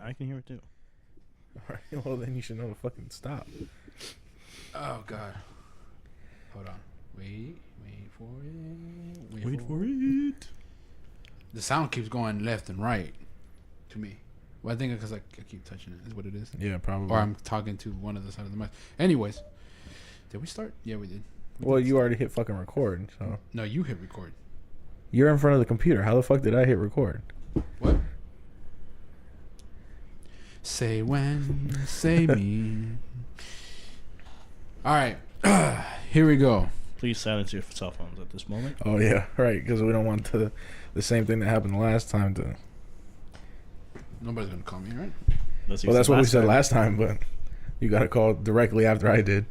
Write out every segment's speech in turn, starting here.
I can hear it too. All right, well, then you should know to fucking stop. Oh, God. Hold on. Wait for it. Wait for it. The sound keeps going left and right to me. Well, I think because I keep touching it is what it is. Yeah, probably. Or I'm talking to one of the side of the mic. Anyways, did we start? Yeah, we did. Well, you already hit fucking record, so. No, you hit record. You're in front of the computer. How the fuck did I hit record? What? Say when, say me. All right, here we go. Please silence your cell phones at this moment. Oh, yeah, right, because we don't want the same thing that happened last time to... Nobody's going to call me, right? Well, that's what we said last time, but you got a call directly after I did.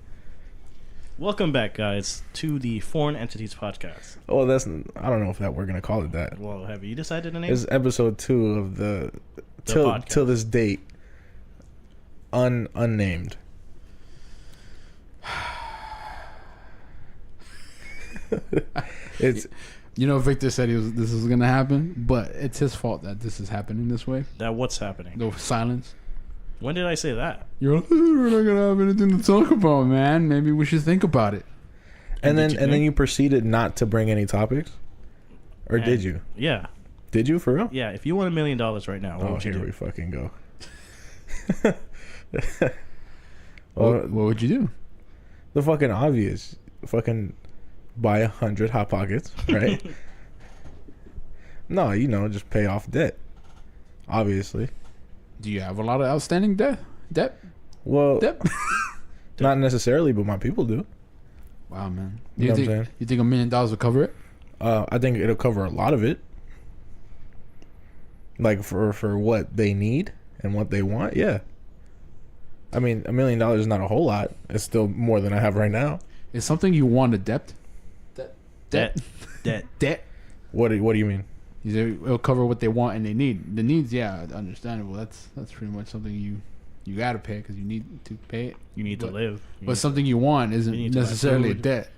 Welcome back, guys, to the Foreign Entities Podcast. Oh, I don't know if we're going to call it that. Well, have you decided the name? It's episode 2 of the till this date, unnamed. It's, you know, Victor said this was gonna happen, but it's his fault that this is happening this way. That what's happening? The silence. When did I say that? You're like, we're not gonna have anything to talk about, man. Maybe we should think about it. And then you proceeded not to bring any topics, or did you? Yeah. Did you for real? Yeah. If you won $1 million right now, what would you do? Here we fucking go. What would you do? The fucking obvious. Fucking buy 100 Hot Pockets, right? No, just pay off debt. Obviously. Do you have a lot of outstanding debt? Well, debt? Not necessarily, but my people do. Wow, man. You know what I'm saying? You think $1 million will cover it? I think it'll cover a lot of it. Like for what they need and what they want, yeah. I mean, $1 million is not a whole lot. It's still more than I have right now. Is something you want a debt? Debt. What do you mean? It'll cover what they want and they need. The needs, yeah, understandable. That's pretty much something you gotta pay because you need to pay it. You need to live. But something you want isn't necessarily a debt.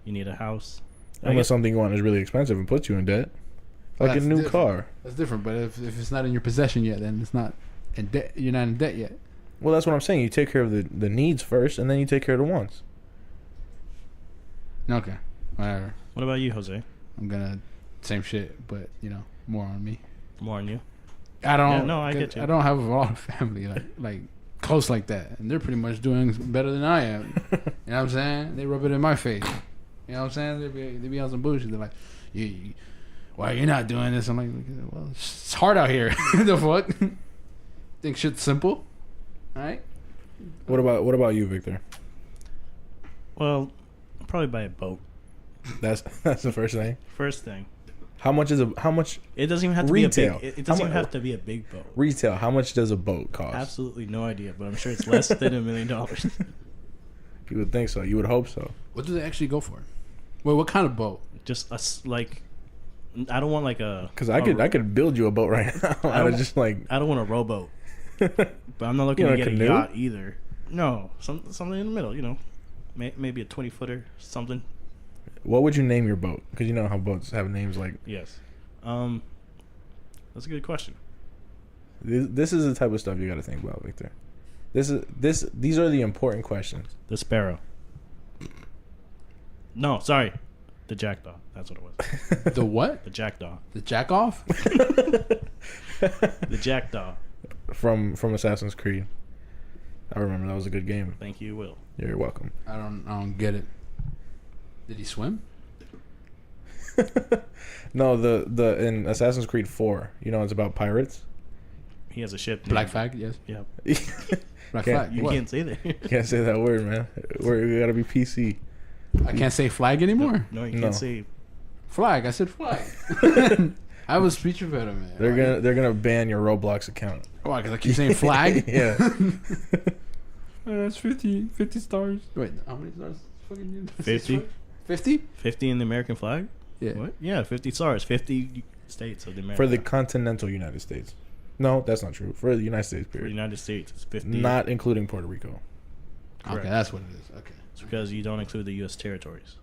You need a house. Unless something you want is really expensive and puts you in debt. Like a new car. That's different. But if it's not in your possession yet, then it's not in debt. You're not in debt yet. Well, that's what I'm saying. You take care of the needs first, and then you take care of the wants. Okay, whatever. What about you, Jose? I'm gonna same shit, but more on me. More on you. I don't. Yeah, no, I get you. I don't have a lot of family like close like that, and they're pretty much doing better than I am. You know what I'm saying? They rub it in my face. You know what I'm saying? They be on some bullshit. They're like, why are you not doing this? I'm like, well, it's hard out here. The fuck? Think shit's simple. All right. What about you, Victor? Well, I'll probably buy a boat. That's the first thing. First thing. How much? It doesn't even have to retail. be a big. It doesn't even have to be a big boat. Retail. How much does a boat cost? Absolutely no idea, but I'm sure it's less than $1 million. You would think so. You would hope so. What do they actually go for? Wait, what kind of boat? Just I don't want like a. Because I could build you a boat right now. I don't want a rowboat. But I'm not looking to get a yacht either. No, something in the middle. Maybe a 20-footer, something. What would you name your boat? Because you know how boats have names like... Yes. That's a good question. This is the type of stuff you got to think about, Victor. These are the important questions. The Sparrow. No, sorry. The Jackdaw. That's what it was. The what? The Jackdaw. The jack off? The Jackdaw. From Assassin's Creed. I remember that was a good game. Thank you, Will. You're welcome. I don't get it. Did he swim? No, the in Assassin's Creed 4, it's about pirates. He has a ship. Black flag, yes. Yeah. Black flag. You can't say that. Can't say that word, man. We gotta be PC. I can't say flag anymore? No, you can't say flag. I said flag. I have a speech impediment. They're gonna ban your Roblox account. Why? Because I keep saying flag? Yeah. That's 50 stars. Wait, how many stars? 50. 50? 50 in the American flag? Yeah. What? Yeah, 50 stars. 50 states of the American For the continental United States. No, that's not true. For the United States, period. For the United States, it's 50. Not including Puerto Rico. Correct. Okay, that's what it is. Okay. It's because you don't include the U.S. territories.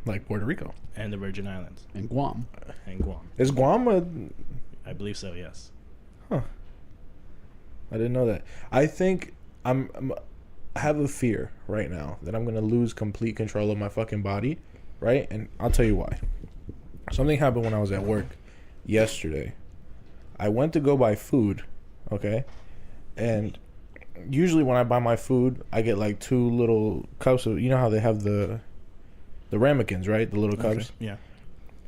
Like Puerto Rico. And the Virgin Islands. And Guam. And Guam. Is Guam a... I believe so, yes. Huh. I didn't know that. I think I have a fear right now that I'm going to lose complete control of my fucking body, right? And I'll tell you why. Something happened when I was at work yesterday. I went to go buy food, okay? And usually when I buy my food, I get like 2 little cups of, you know how they have the ramekins, right? The little cups. Okay. Yeah.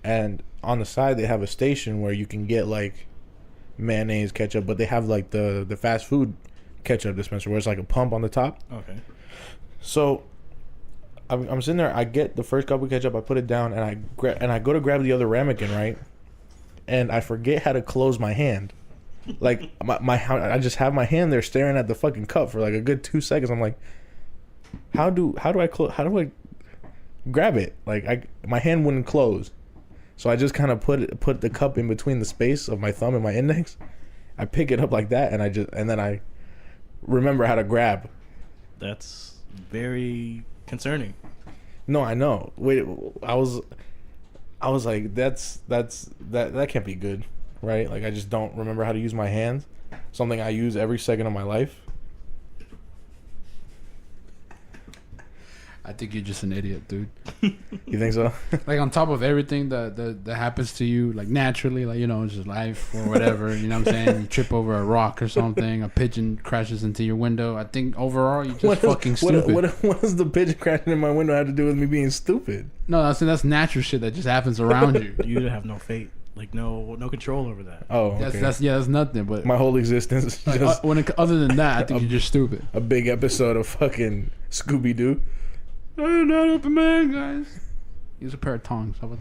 And on the side they have a station where you can get like mayonnaise, ketchup, but they have like the fast food ketchup dispenser where it's like a pump on the top. Okay. So I'm sitting there. I get the first cup of ketchup. I put it down, and I go to grab the other ramekin, right? And I forget how to close my hand. Like I just have my hand there staring at the fucking cup for like a good 2 seconds. I'm like, how do I grab it? Like my hand wouldn't close. So I just kind of put the cup in between the space of my thumb and my index. I pick it up like that, and then I remember how to grab. That's very concerning. No, I know. Wait, I was like, that can't be good, right? Like I just don't remember how to use my hands. Something I use every second of my life. I think you're just an idiot, dude. You think so? Like on top of everything that happens to you, like naturally, like, you know, it's just life or whatever. You know what I'm saying? You trip over a rock or something. A pigeon crashes into your window. I think overall you're just fucking stupid. What does the pigeon crashing in my window have to do with me being stupid? No, that's natural shit that just happens around you. You have no fate, like no control over that. Oh, okay. That's nothing. But my whole existence is like, just other than that, I think you're just stupid. a big episode of fucking Scooby Doo. I'm not open man, guys. Use a pair of tongs. How about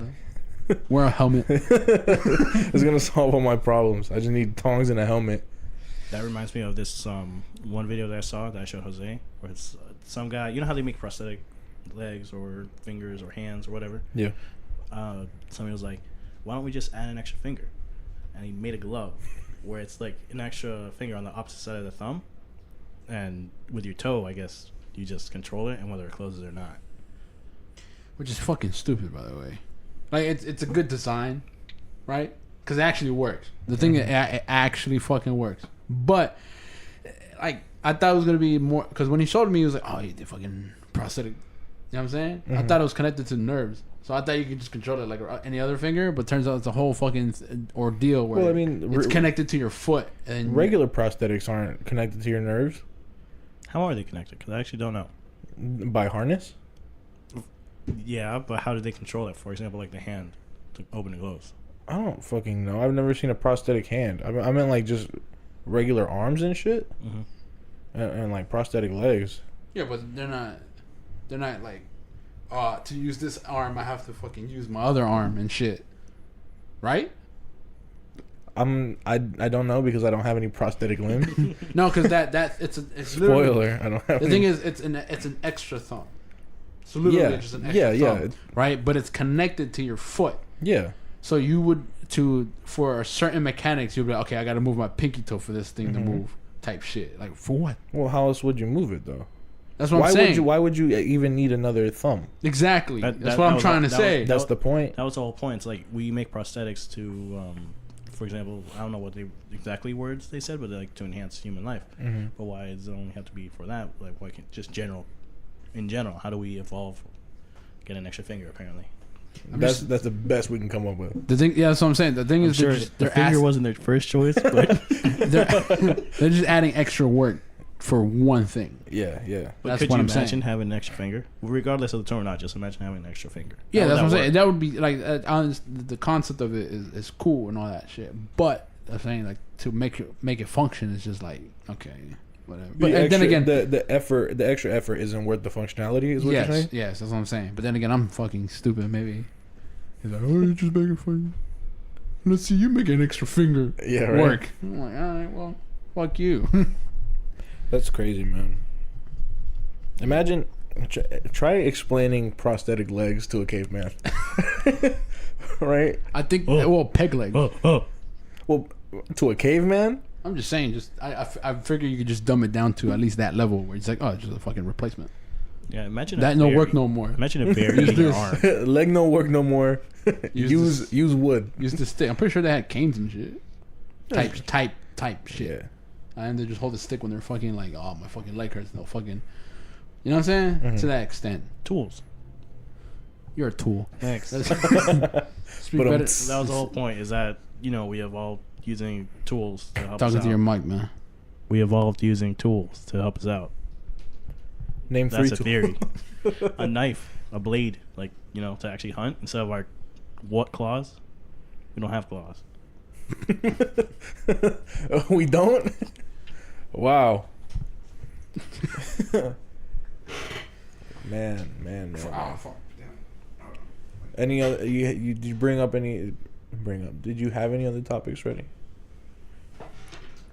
that? Wear a helmet. It's gonna solve all my problems. I just need tongs and a helmet. That reminds me of this one video that I saw that I showed Jose, where it's some guy. You know how they make prosthetic legs or fingers or hands or whatever. Yeah. Somebody was like, "Why don't we just add an extra finger?" And he made a glove where it's like an extra finger on the opposite side of the thumb, and with your toe, I guess. You just control it and whether it closes or not. Which is fucking stupid, by the way. Like, it's a good design, right? Because it actually works. The thing it actually fucking works. But, like, I thought it was going to be more... Because when he showed me, he was like, oh, you did fucking prosthetic. You know what I'm saying? I thought it was connected to nerves. So I thought you could just control it like any other finger. But turns out it's a whole fucking ordeal where it's connected to your foot. And regular prosthetics aren't connected to your nerves. How are they connected? Because I actually don't know. By harness? Yeah, but how do they control it? For example, like the hand to open and close. I don't fucking know. I've never seen a prosthetic hand. I meant like just regular arms and shit, and like prosthetic legs. Yeah, but they're not like, to use this arm, I have to fucking use my other arm and shit, right? I don't know because I don't have any prosthetic limb. No, because it's spoiler. I don't have. The thing is, it's an extra thumb. So literally just an extra thumb, right? But it's connected to your foot. Yeah. So you would for certain mechanics, you'd be like, okay, I got to move my pinky toe for this thing to move, type shit. Like for what? Well, how else would you move it though? That's what I'm saying. Why would you even need another thumb? Exactly. That's what I'm trying to say. That's the point. That was the whole point. It's like we make prosthetics to. For example, I don't know what exactly words they said, but like to enhance human life. But why does it only have to be for that? Like, why can't just in general? How do we evolve? Get an extra finger, apparently. That's the best we can come up with. The thing, yeah, that's what I'm saying. The thing is, the finger wasn't their first choice, but they're just adding extra work for one thing. Yeah. But that's could what you I'm saying. imagine having an extra finger, regardless of the tone or not? Just imagine having an extra finger. Yeah, that's what I'm saying. That would be like the concept of it is cool and all that shit. But I'm saying like to make it function is just like okay, whatever. But then again, the extra effort isn't worth the functionality. Is what you're saying? Yes, that's what I'm saying. But then again, I'm fucking stupid. Maybe he's like, oh, you just make a finger. Let's see you make an extra finger. Yeah, right. Work. I'm like, all right, well, fuck you. That's crazy, man. Imagine, try explaining prosthetic legs to a caveman. Right? I think, peg leg. Well, to a caveman? I'm just saying, I figure you could just dumb it down to at least that level where it's like, oh, it's just a fucking replacement. Yeah, imagine that no work no more. Imagine a bear eating your arm. Leg no work no more. Use wood. Use the stick. I'm pretty sure they had canes and shit. Type shit. Yeah. And they just hold the stick when they're fucking like, oh, my fucking leg hurts. They'll fucking, you know what I'm saying? Mm-hmm. To that extent. Tools. You're a tool. Thanks. Speak But, better. That was the whole point. Is that we evolved using tools to help us Talking out. to your mic, man. We evolved using tools to help us out. Name That's three a theory. A knife, a blade, like to actually hunt instead of our claws. We don't have claws. We don't. Wow. man. Fuck. Any other? You bring up any? Did you have any other topics ready?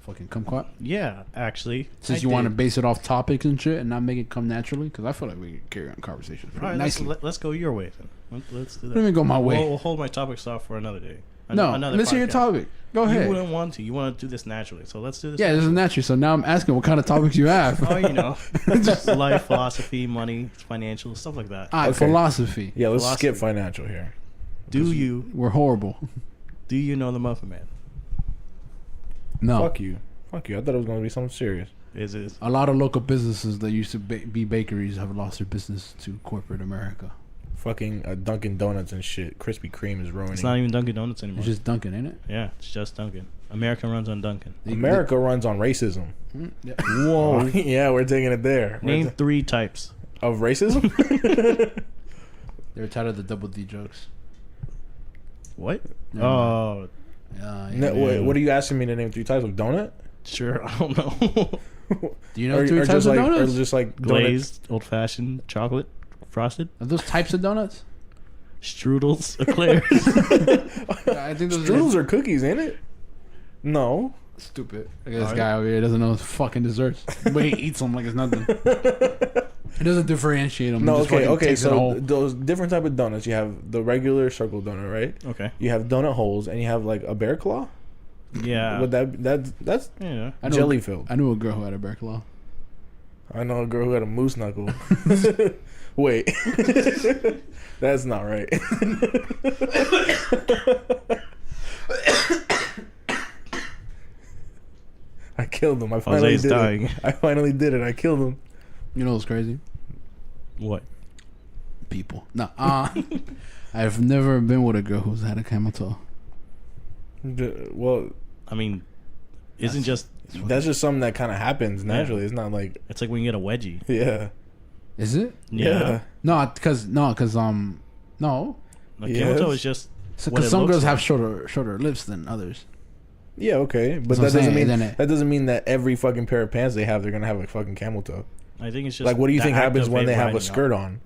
Fucking kumquat. Yeah, actually. Since you want to base it off topics and shit and not make it come naturally, because I feel like we can carry on conversations pretty All right, nicely. let's go your way then. Let's do that. Let me go my way. We'll hold my topics off for another day. Let's hear your topic. Go ahead. You wouldn't want to. You want to do this naturally. So let's do this. Yeah, this is natural. So now I'm asking what kind of topics you have. Oh, just life, philosophy, money, financial, stuff like that. All right, Okay. philosophy. Yeah, let's Philosophy. skip financial here. We're horrible. Do you know the Muffin Man? No. Fuck you. I thought it was gonna be something serious. Is it? A lot of local businesses that used to be bakeries have lost their business to corporate America. Fucking Dunkin' Donuts and shit. Krispy Kreme is ruining. It's not even Dunkin' Donuts anymore. It's just Dunkin', ain't it? Yeah, it's just Dunkin'. America runs on Dunkin'. America runs on racism. Yeah. Whoa. Yeah, we're taking it there. Name 3 types. Of racism? They're tired of the double D jokes. What? Never Oh, Yeah. No, what are you asking me to name 3 types of donut? sure. I don't know. Do you know 3 types just of like, donuts? Or just like Glazed, old-fashioned, chocolate, frosted, Are those types of donuts? strudels, eclairs. I think those Strudels are cookies, ain't it? No. stupid. Look at this Alright. guy over here doesn't know his fucking desserts. But he eats them like it's nothing. He doesn't differentiate them. No, He just fucking okay. takes it So whole. those different type of donuts. You have the regular circle donut, right? Okay. You have donut holes, and you have like a bear claw. Yeah. Would that's Yeah. I know- jelly filled. I knew a girl who had a bear claw. I know a girl who had a moose knuckle. Wait, that's not right. I killed him. I finally Jose's did dying. it. I finally did it. I killed him. You know what's crazy? What? People. No. I've never been with a girl who's had a camel toe. Well, I mean, isn't just that's just something that kind of happens naturally. It's not like it's like when you get a wedgie. yeah. Is it? Yeah. No, because no. Like Yes. camel toe is just what Because it some looks girls have like. shorter lips than others. Yeah, okay, but That's that what I'm doesn't saying, mean then that doesn't mean that every fucking pair of pants they have they're gonna have a fucking camel toe. I think it's just Like, what do you the think act happens of when it they have a riding skirt up. on?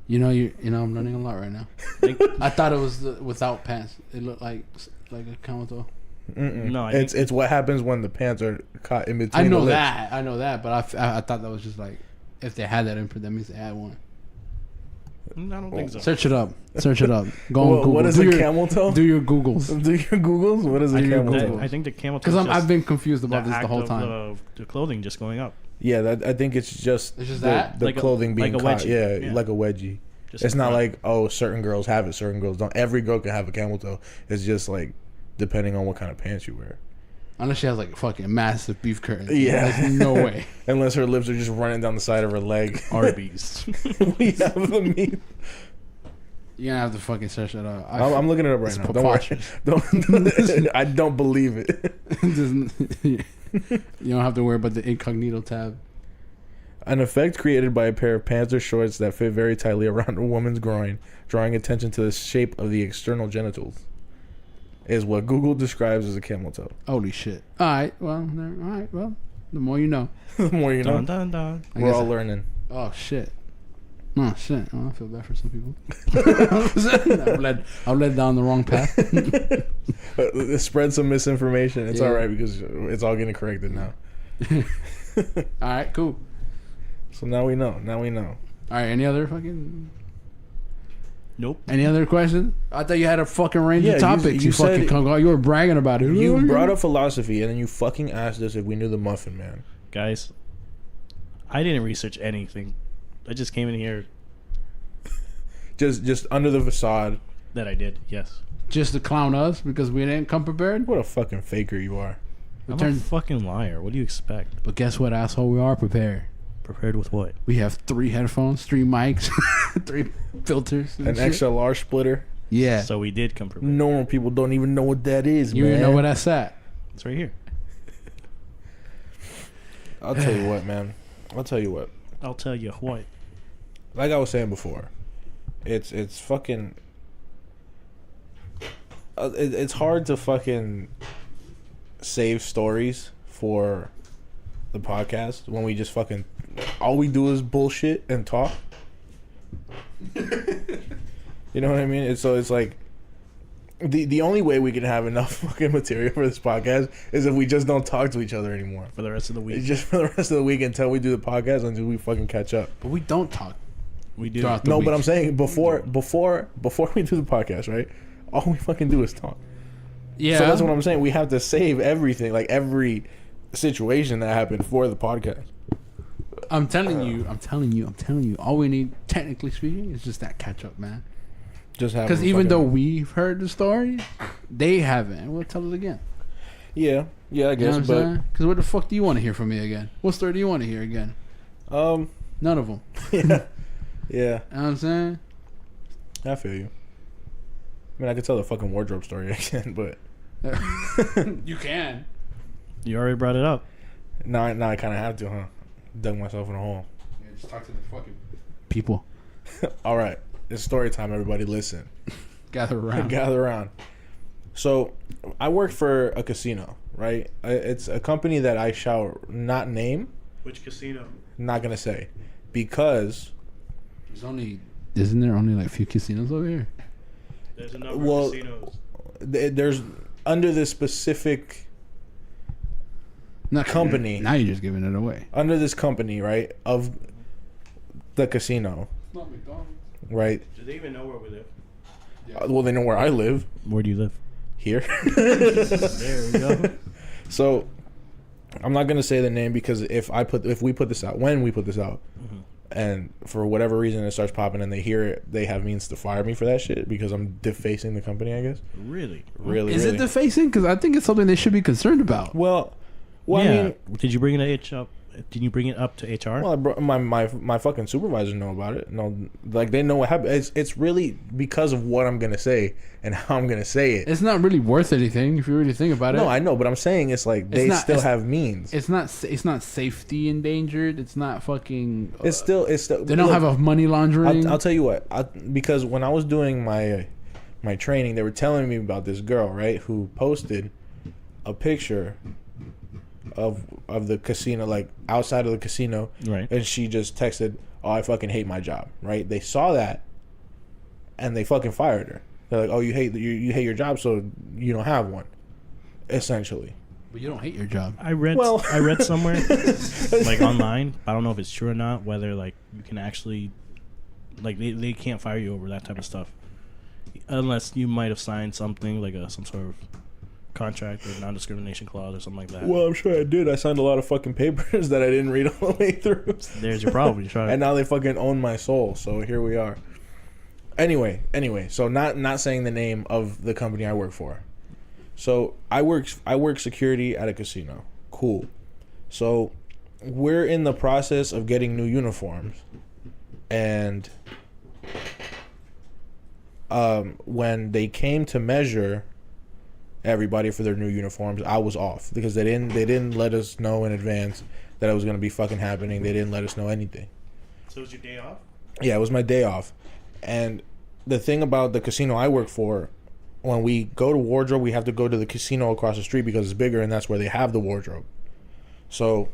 You know, I'm learning a lot right now. Think- I thought it was without pants. It looked like a camel toe. Mm-mm. No, I it's think- it's what happens when the pants are caught in between. I know the lips. that. I know that. But I thought that was just like if they had that input, that means they had one. I don't think so. Search it up. Go on Google. What is do a your, camel toe? Do your Googles. Do your Googles? What is a Do your camel Googles. toe? I think the camel toe. Because is just I've been confused about the this act the whole of time. the clothing just going up. Yeah, I think it's just It's just the, that? the Like a- clothing being like a caught. wedgie. Yeah, Yeah. like a wedgie. Just It's in not front. like, oh, certain girls have it, certain girls don't. Every girl can have a camel toe. It's just like depending on what kind of pants you wear. Unless she has like fucking massive beef curtains. Yeah. There's no way. Unless her lips are just running down the side of her leg. Arby's. We have the meat. You're gonna have to fucking search it up. I'm looking it up right It's now. Don't worry. preposterous. Don't. I don't believe it. You don't have to worry about the incognito tab. An effect created by a pair of pants or shorts that fit very tightly around a woman's groin, drawing attention to the shape of the external genitals, is what Google describes as a camel toe. Holy shit. Alright, well, the more you know. The more you know. Dun, dun, dun. I We're guess all learning. Oh shit. Oh shit. Oh, I feel bad for some people. I've led down the wrong path. Spread some misinformation. It's Yeah. all right because it's all getting corrected now. Alright, cool. So now we know. Alright, any other fucking Nope. any other questions? I thought you had a fucking range Yeah, of topics. you You fucking said- come out. You were bragging about it. You brought up philosophy and then you fucking asked us if we knew the Muffin Man. Guys, I didn't research anything. I just came in here Just under the facade. that I did. Yes. just to clown us because we didn't come prepared. What a fucking faker you are. I'm a fucking liar. What do you expect? But guess what, asshole? We are prepared. Prepared with what? We have 3 headphones, 3 mics, 3 filters, An XLR splitter. Yeah. So we did come prepared. Normal people don't even know what that is, You man. even know where that's at. It's right here. I'll tell you what, man. I'll tell you what. I'll tell you what. Like I was saying before, it's fucking. It's hard to fucking save stories for the podcast when we just fucking all we do is bullshit and talk. You know what I mean? It's like the only way we can have enough fucking material for this podcast is if we just don't talk to each other anymore For the rest of the week. It's just for the rest of the week until we do the podcast, until we fucking catch up. But we don't talk. We do. throughout the No, week. but I'm saying before we do the podcast, right? All we fucking do is talk. Yeah. So that's what I'm saying. We have to save everything, like every situation that happened for the podcast. I'm telling you. All we need, technically speaking, is just that catch up, man. Just have Because even though we've heard the story, they haven't. And we'll tell it again. yeah, I You know guess, what I'm saying? Because what the fuck do you want to hear from me again? What story do you want to hear again? but None of them. yeah, You know what I'm saying? I feel you. I mean, I could tell the fucking wardrobe story again, but You can. You already brought it up. now I kind of have to, huh? Dug myself in a hole. Yeah, just talk to the fucking people. All right, it's story time. Everybody, listen. Gather around. Gather around. So, I work for a casino, right? It's a company that I shall not name. Which casino? Not gonna say, because Isn't there only like a few casinos over here? There's a number Well, of casinos. there's under this specific Not company. Now you're just giving it away. Under this company, right, of the casino, It's not McDonald's. right? Do they even know where we live? Well, they know where I live. Where do you live? Here. There we go. So, I'm not gonna say the name because when we put this out, Mm-hmm. and for whatever reason it starts popping and they hear it, they have means to fire me for that shit because I'm defacing the company, I guess. Really? Is it defacing? Because I think it's something they should be concerned about. Well, Yeah. I mean, Did you bring it up? Did you bring it up to HR? well, my fucking supervisors know about it. No, like they know what happened. It's really because of what I'm gonna say and how I'm gonna say it. It's not really worth anything if you really think about it. No, I know, but I'm saying it's like they still have means. It's not safety endangered. It's not fucking. It's still. They don't have a money laundering. I'll tell you what. Because when I was doing my training, they were telling me about this girl, right, who posted a picture of the casino, like outside of the casino, Right. and she just texted, "Oh, I fucking hate my job." Right? They saw that, and they fucking fired her. They're like, "Oh, you hate your job, so you don't have one." Essentially. But you don't hate your job. I read somewhere, like online. I don't know if it's true or not. Whether like you can actually, like they can't fire you over that type of stuff, unless you might have signed something like some sort of contract or non-discrimination clause or something like that. Well, I'm sure I did. I signed a lot of fucking papers that I didn't read all the way through. There's your problem. You tried. And now they fucking own my soul. So here we are. Anyway. So not saying the name of the company I work for. So I work security at a casino. Cool. So we're in the process of getting new uniforms, and when they came to measure everybody for their new uniforms, I was off because they didn't let us know in advance that it was gonna be fucking happening. They didn't let us know anything. So it was your day off? Yeah, it was my day off. And the thing about the casino I work for, when we go to wardrobe, we have to go to the casino across the street because it's bigger and that's where they have the wardrobe. So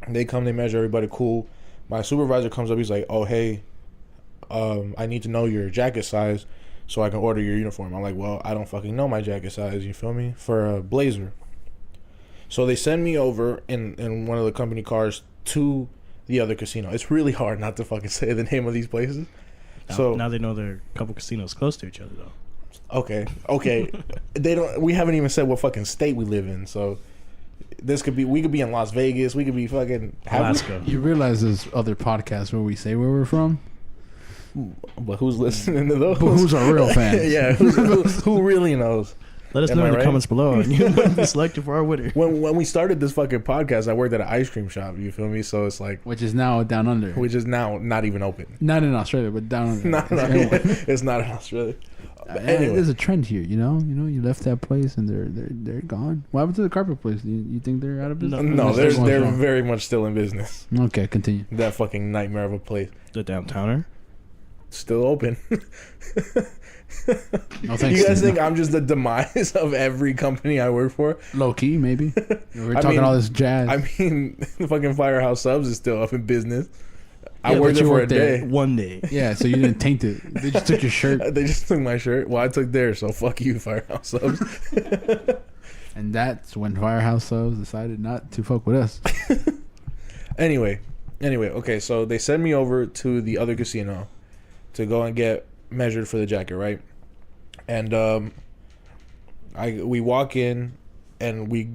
they come, they measure everybody, cool. My supervisor comes up, he's like, "Oh, hey, I need to know your jacket size so I can order your uniform." I'm like, "Well, I don't fucking know my jacket size, you feel me? For a blazer." So they send me over in one of the company cars to the other casino. It's really hard not to fucking say the name of these places. Now they know there are a couple casinos close to each other though. Okay. We haven't even said what fucking state we live in, so we could be in Las Vegas, we could be fucking Alaska. You realize there's other podcasts where we say where we're from? But who's listening to those? But who's our real fans? Yeah, who really knows? Let us Am know I in the right? comments below. And you might be selected for our winner. When we started this fucking podcast, I worked at an ice cream shop. You feel me? So it's like, Which is now down under. which is now not even open. Not in Australia, but down under. It's not in Australia. But anyway, There's a trend here, you know. You left that place and they're gone. What happened to the carpet place? You think they're out of business? no, They're they're going very much still in business. strong. Okay, continue. That fucking nightmare of a place The downtowner. still open. No thanks. You guys think I'm just the demise of every company I work for? Low key, maybe. We're I talking mean- all this jazz. I mean, the fucking Firehouse Subs is still up in business. I Yeah, worked but there you for a worked there. day. One day. Yeah, so you didn't taint it. They just took your shirt, They just took my shirt. Well, I took theirs, so fuck you, Firehouse Subs. and that's when Firehouse Subs decided not to fuck with us. Anyway, okay, so they send me over to the other casino to go and get measured for the jacket, right? And we walk in and we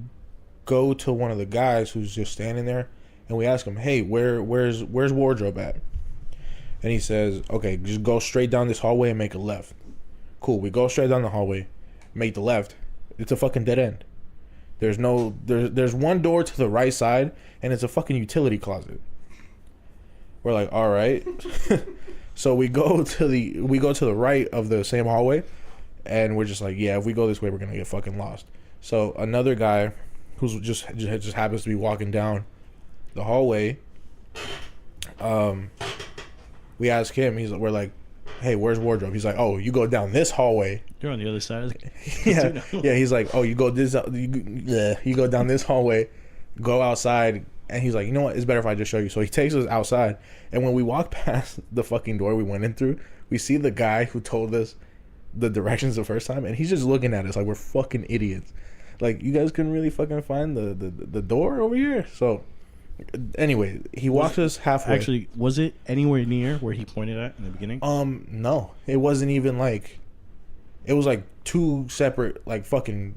go to one of the guys who's just standing there, and we ask him, "Hey, where's wardrobe at?" And he says, "Okay, just go straight down this hallway and make a left." Cool. We go straight down the hallway, make the left. It's a fucking dead end. There's one door to the right side, and it's a fucking utility closet. We're like, all right. So we go to the right of the same hallway, and we're just like, yeah, if we go this way, we're gonna get fucking lost. So another guy, who's just happens to be walking down the hallway, we ask him. We're like, hey, where's wardrobe? He's like, oh, you go down this hallway. You're on the other side. Yeah. He's like, oh, you go down this hallway, go outside, and he's like, you know what? It's better if I just show you. So he takes us outside, and when we walk past the fucking door we went in through, we see the guy who told us the directions the first time, and he's just looking at us like we're fucking idiots. Like, you guys couldn't really fucking find the door over here. So anyway, he walks us halfway. Actually, was it anywhere near where he pointed at in the beginning? No, it wasn't even like. It was like two separate, like, fucking,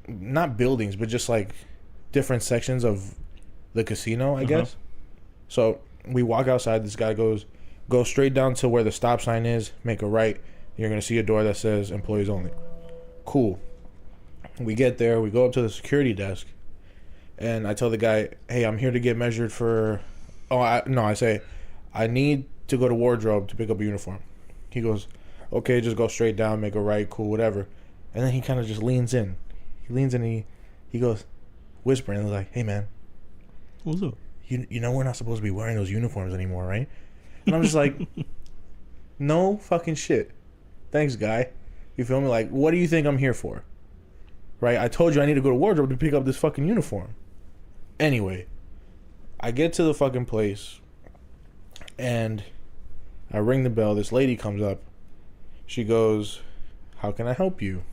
not buildings, but just like different sections of the casino, I guess. So we walk outside. This guy goes, go straight down to where the stop sign is, make a right. You're gonna see a door that says employees only. Cool. We get there. We go up to the security desk, and I tell the guy, "Hey, I'm here to get measured for." I say, "I need to go to wardrobe to pick up a uniform." He goes, "Okay, just go straight down, make a right, cool, whatever." And then he kind of just leans in. He leans in and he goes, whispering, and he's like, "Hey, man, What's up?" you know we're not supposed to be wearing those uniforms anymore, right?" And I'm just like, no fucking shit. Thanks, guy. You feel me? Like, what do you think I'm here for? Right? I told you I need to go to wardrobe to pick up this fucking uniform. Anyway, I get to the fucking place, and I ring the bell. This lady comes up. She goes, "How can I help you?"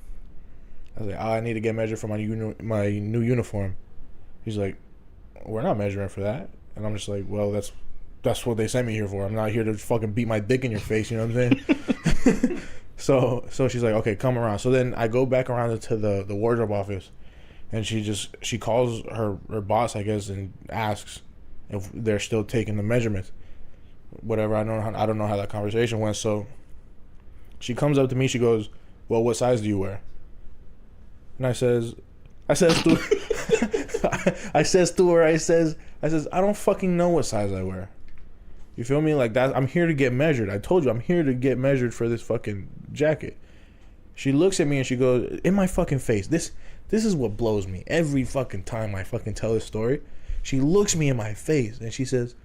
I was like, "I need to get measured for my new uniform." He's like, "We're not measuring for that." And I'm just like, "Well, that's what they sent me here for. I'm not here to fucking beat my dick in your face." You know what I'm saying? So she's like, "Okay, come around." So then I go back around to the wardrobe office, and she calls her boss, I guess, and asks if they're still taking the measurements. Whatever. I don't know how that conversation went. So she comes up to me. She goes, "Well, what size do you wear?" And I says to her, I says, "I don't fucking know what size I wear." You feel me? Like that. I'm here to get measured. I told you I'm here to get measured for this fucking jacket. She looks at me and she goes, in my fucking face. This is what blows me every fucking time I fucking tell this story. She looks me in my face and she says,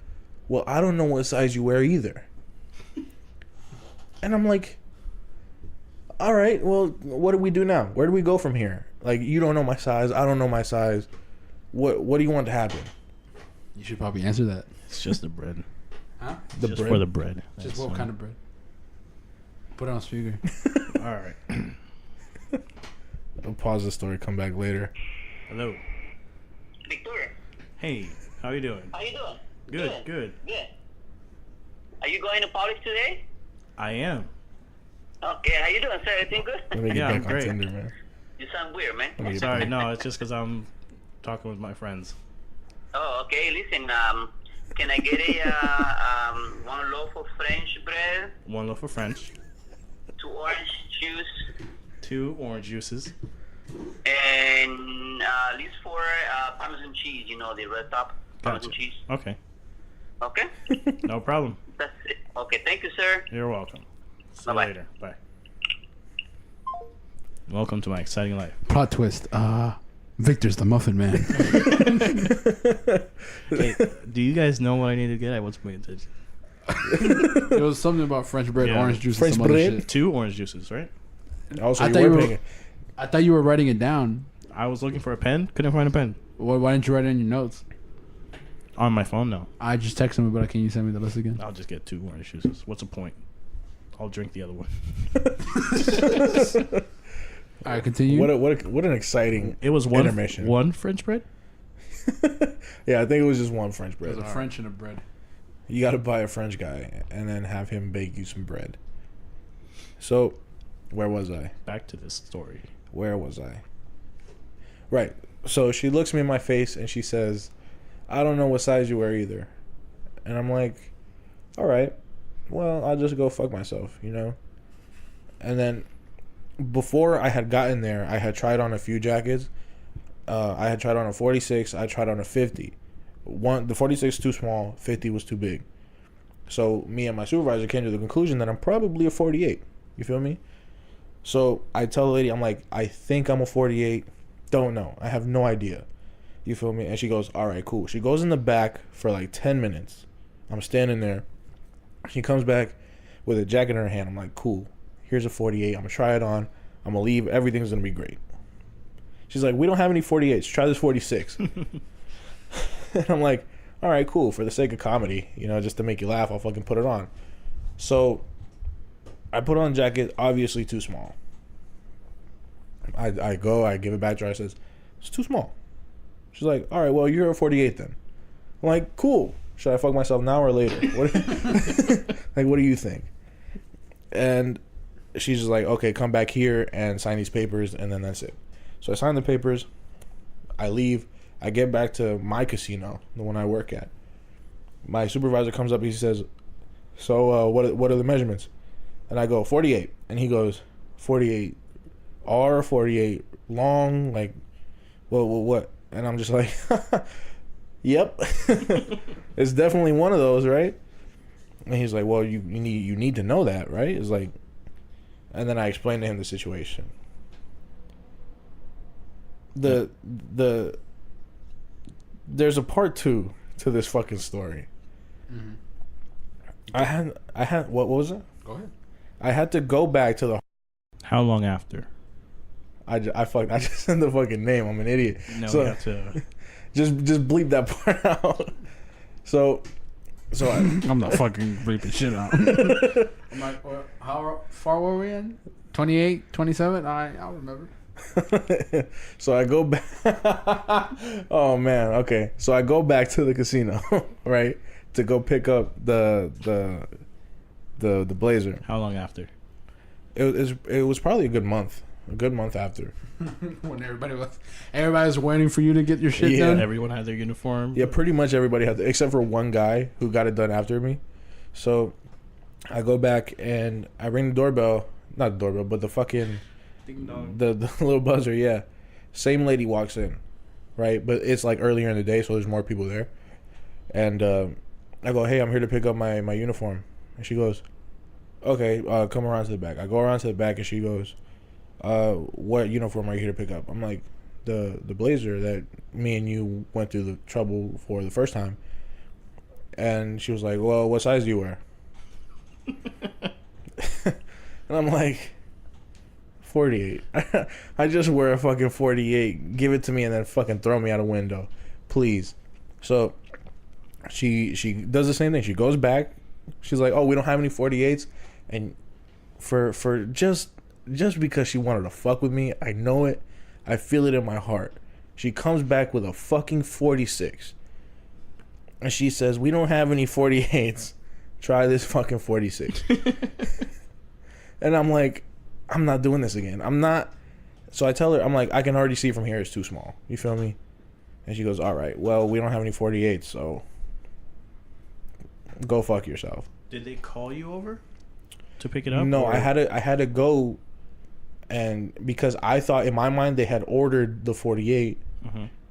"Well, I don't know what size you wear either." And I'm like, all right, well, what do we do now? Where do we go from here? Like, you don't know my size. I don't know my size. What do you want to happen? You should probably answer that. It's just the bread. Huh? The Just bread? for the bread. Just That's what fine. kind of bread? Put it on speaker. All right. I'll pause the story, come back later. Hello. Victoria, Hey, how you doing? how you doing? Good. Good. Are you going to Polish today? I am. Okay, how you doing, sir? Everything good? Let me get Yeah, back I'm on great. Tinder, man. You sound weird, man. Let me get Sorry, back. no, it's just because I'm talking with my friends. Oh, okay. Listen, can I get a one loaf of French bread, One loaf of French, 2 orange juice, 2 orange juices. And at least 4 Parmesan cheese. You know, the red top Parmesan Gotcha. cheese. Okay. Okay. No problem. That's it. Okay. Thank you, sir. You're welcome. See you Bye-bye. later. Bye. Welcome to my exciting life. Plot twist. Victor's the Muffin Man. Hey, do you guys know what I need to get? I wasn't paying attention. It was something about French bread, Yeah. orange juice, French and some other bread? shit. 2 orange juices, right? Also, I you thought were you were- paying. I thought you were writing it down. I was looking for a pen. Couldn't find a pen. Why didn't you write it in your notes? On my phone, no. I just texted him, but can you send me the list again? I'll just get 2 orange juices. What's the point? I'll drink the other one. All right, continue. What an exciting. It was one Intermission. one French bread. Yeah, I think it was just one French bread. There's a French and a bread. You got to buy a French guy and then have him bake you some bread. So, where was I? Back to this story. Where was I? Right. So she looks me in my face and she says, "I don't know what size you wear either." And I'm like, "All right. Well, I'll just go fuck myself, you know?" And then before I had gotten there, I had tried on a few jackets. I had tried on a 46. I tried on a 50. The 46 too small, 50 was too big. So me and my supervisor came to the conclusion that I'm probably a 48. You feel me? So I tell the lady, I'm like, I think I'm a 48. Don't know. I have no idea. You feel me? And she goes, all right, cool. She goes in the back for like 10 minutes. I'm standing there. She comes back with a jacket in her hand. I'm like, cool. Here's a 48. I'm going to try it on. I'm going to leave. Everything's going to be great. She's like, we don't have any 48s. Try this 46. And I'm like, all right, cool. For the sake of comedy, you know, just to make you laugh, I'll fucking put it on. So I put on a jacket, obviously too small. I give it back to her. I says, it's too small. She's like, all right, well, you're a 48 then. I'm like, cool. Should I fuck myself now or later? Like, what do you think? And she's just like, okay, come back here and sign these papers, and then that's it. So I sign the papers. I leave. I get back to my casino, the one I work at. My supervisor comes up. He says, so what are the measurements? And I go, 48. And he goes, 48 R, 48 long, like, what? And I'm just like, yep. It's definitely one of those, right? And he's like, well, you need to know that, right? It's like, and then I explained to him the situation. There's a part 2 to this fucking story. Mm-hmm. I had what was it? Go ahead. I had to go back to the. How long after? I just said the fucking name. I'm an idiot. No, So we have to. just bleep that part out. So I'm not fucking bleeping shit out. I'm like, how far were we in? 28, 27? I'll remember. So I go back. Oh man, okay. So I go back to the casino, right, to go pick up the blazer. How long after? It was probably a good month after. When everybody was waiting for you to get your shit Yeah. done. Everyone had their uniform. Yeah, pretty much everybody had to, except for one guy who got it done after me. So I go back and I ring the doorbell. Not the doorbell, but the fucking Ding dong. the little buzzer. Yeah, same lady walks in, right? But it's like earlier in the day, so there's more people there. And I go, hey, I'm here to pick up my uniform. And she goes, okay, come around to the back. I go around to the back and she goes, what uniform are you here to pick up? I'm like, the blazer that me and you went through the trouble for the first time. And she was like, well, what size do you wear? And I'm like, 48. I just wear a fucking 48. Give it to me and then fucking throw me out a window, please. So she does the same thing. She goes back. She's like, oh, we don't have any 48s. And for just because she wanted to fuck with me, I know it. I feel it in my heart. She comes back with a fucking 46. And she says, we don't have any 48s. Try this fucking 46. And I'm like, I'm not doing this again. I'm not. So I tell her, I'm like, I can already see from here it's too small. You feel me? And she goes, all right, well, we don't have any 48s, so go fuck yourself. Did they call you over to pick it up? No, or? I had to go And because I thought in my mind they had ordered the 48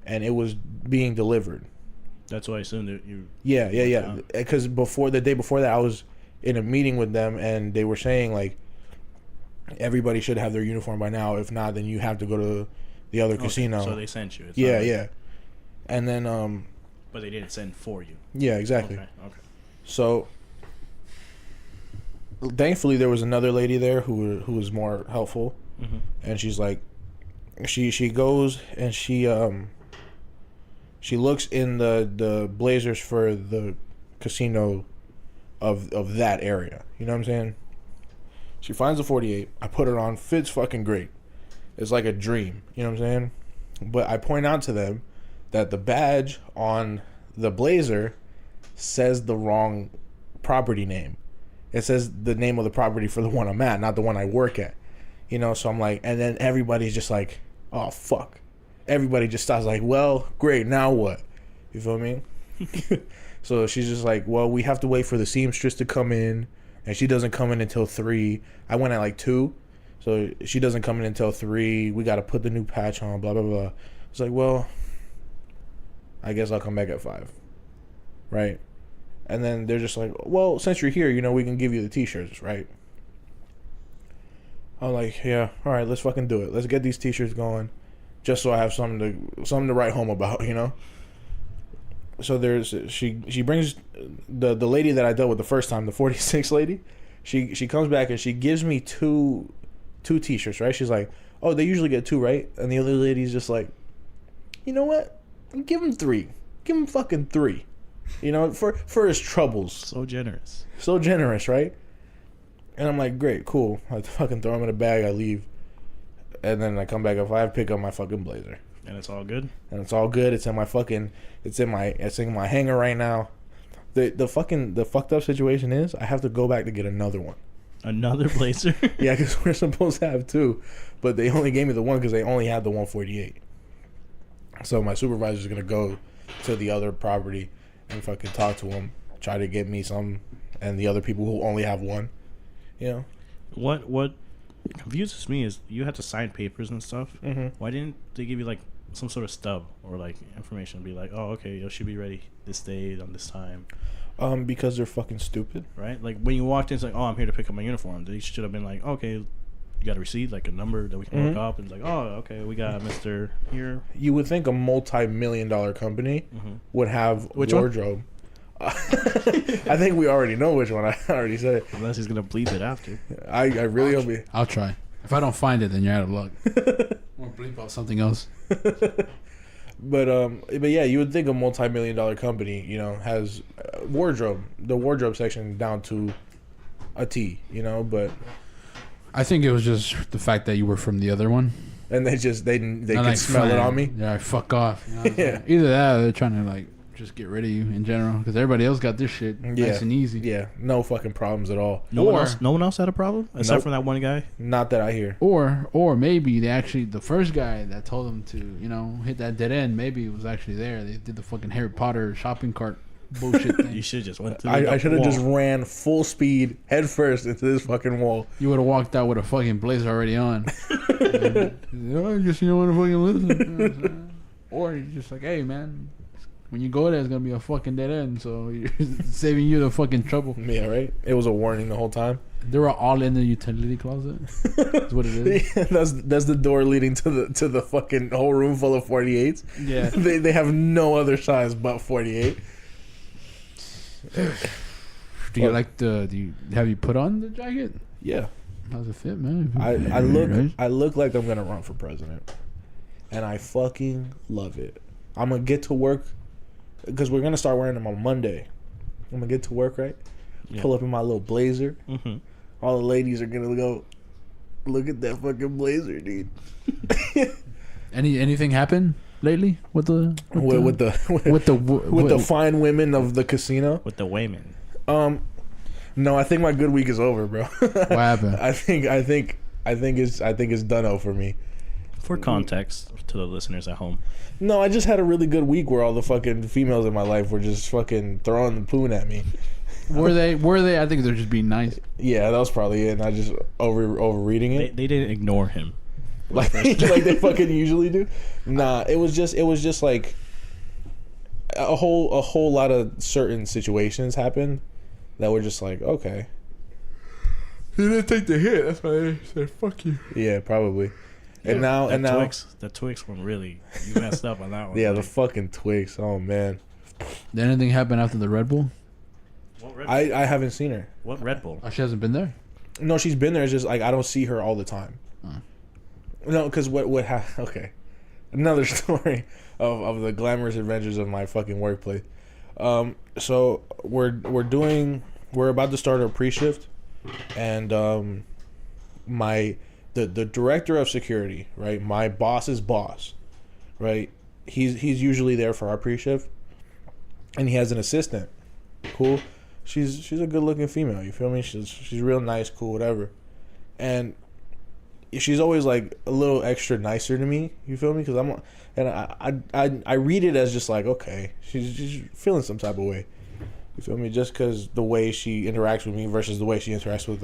and it was being delivered. That's why I assumed that you. Yeah. Because the day before that, I was in a meeting with them and they were saying like everybody should have their uniform by now. If not, then you have to go to the other casino. So they sent you. It's Yeah. And then but they didn't send for you. Yeah, exactly. Okay. So thankfully there was another lady there who was more helpful, and she's like, she goes and she looks in the blazers for the casino of that area. You know what I'm saying? She finds the 48. I put it on. Fits fucking great. It's like a dream. You know what I'm saying? But I point out to them that the badge on the blazer says the wrong property name. It says the name of the property for the one I'm at, not the one I work at. You know, so I'm like, and then everybody's just like, oh, fuck. Everybody just starts like, well, great, now what? You feel me? So she's just like, well, we have to wait for the seamstress to come in, and she doesn't come in until 3. I went at like 2, so she doesn't come in until 3. We got to put the new patch on, blah, blah, blah. It's like, well, I guess I'll come back at 5. Right? And then they're just like, well, since you're here, you know, we can give you the t-shirts, right? I'm like, yeah, all right, let's fucking do it. Let's get these t-shirts going, just so I have something to write home about, you know? So she brings the lady that I dealt with the first time, the 46 lady. She comes back and she gives me two t-shirts, right? She's like, oh, they usually get 2, right? And the other lady's just like, you know what? Give him 3. Give him fucking 3. You know, for his troubles. So generous. So generous, right? And I'm like, great, cool. I fucking throw him in a bag, I leave. And then I come back at 5, pick up my fucking blazer. And it's all good? And it's all good. It's in my hanger right now. The fucked up situation is I have to go back to get another one. Another blazer? Yeah, because we're supposed to have 2. But they only gave me the one because they only had the 148. So my supervisor's going to go to the other property and fucking talk to him, try to get me some, and the other people who only have 1, you know. What confuses me is you had to sign papers and stuff. Why didn't they give you like some sort of stub or like information? Be like, oh, okay, you should be ready this day on this time. Because they're fucking stupid, right? Like when you walked in, it's like, oh, I'm here to pick up my uniform. They should have been like, okay, you got a receipt, like a number that we can look up, and it's like, oh, okay, we got Mr. here. You would think a multi-million-dollar company would have which wardrobe. I think we already know which one. I already said it. Unless he's gonna bleep it after. I really hope I'll try. If I don't find it, then you're out of luck. Or bleep out something else. But yeah, you would think a multi-million-dollar company, you know, has the wardrobe section down to a T, you know. But I think it was just the fact that you were from the other one, and they could like, smell it on me. Yeah, fuck off. You know Yeah. Either that, or they're trying to like just get rid of you in general because everybody else got this shit nice and easy. Yeah, no fucking problems at all. No one else had a problem except for that one guy. Not that I hear. Or maybe the first guy that told them to, you know, hit that dead end, maybe it was actually there. They did the fucking Harry Potter shopping cart bullshit thing. You should just went to I should have just ran full speed head first into this fucking wall. You would have walked out with a fucking blazer already on. I guess you don't want to fucking listen. Or you're just like, hey man, when you go there, it's gonna be a fucking dead end, so you're saving you the fucking trouble. Yeah, right. It was a warning the whole time. They were all in the utility closet. That's what it is. Yeah, that's the door leading to the fucking whole room full of 48s. Yeah, they have no other size but 48. Do you like have you put on the jacket? Yeah. How's it fit, man? I look like I'm gonna run for president, and I fucking love it. I'm gonna get to work because we're gonna start wearing them on Monday. I'm gonna get to work, right? Yeah. Pull up in my little blazer. All the ladies are gonna go, look at that fucking blazer, dude. Anything happen lately with the fine women of the casino? With the women. No, I think my good week is over, bro. What happened? I think it's done for me. For context to the listeners at home. No, I just had a really good week where all the fucking females in my life were just fucking throwing the poon at me. Were they? I think they're just being nice. Yeah, that was probably it. And I just overreading it. They didn't ignore him. Like they fucking usually do. Nah, it was just like a whole lot of certain situations happened that were just like, okay. He didn't take the hit. That's why I said fuck you. Yeah, probably. And now the Twix one really, you messed up on that one. Yeah, right? the fucking Twix. Oh man. Did anything happen after the Red Bull? What Red Bull? I haven't seen her. What Red Bull? Oh, she hasn't been there. No, she's been there. It's just like I don't see her all the time. No, because okay, another story of the glamorous adventures of my fucking workplace. So we're about to start our pre-shift, and the director of security, right, my boss's boss, right, he's usually there for our pre-shift, and he has an assistant. Cool. She's a good looking female, you feel me? She's real nice, cool, whatever. And she's always like a little extra nicer to me, you feel me? Because I read it as just like, okay, she's feeling some type of way, you feel me? Just because the way she interacts with me versus the way she interacts with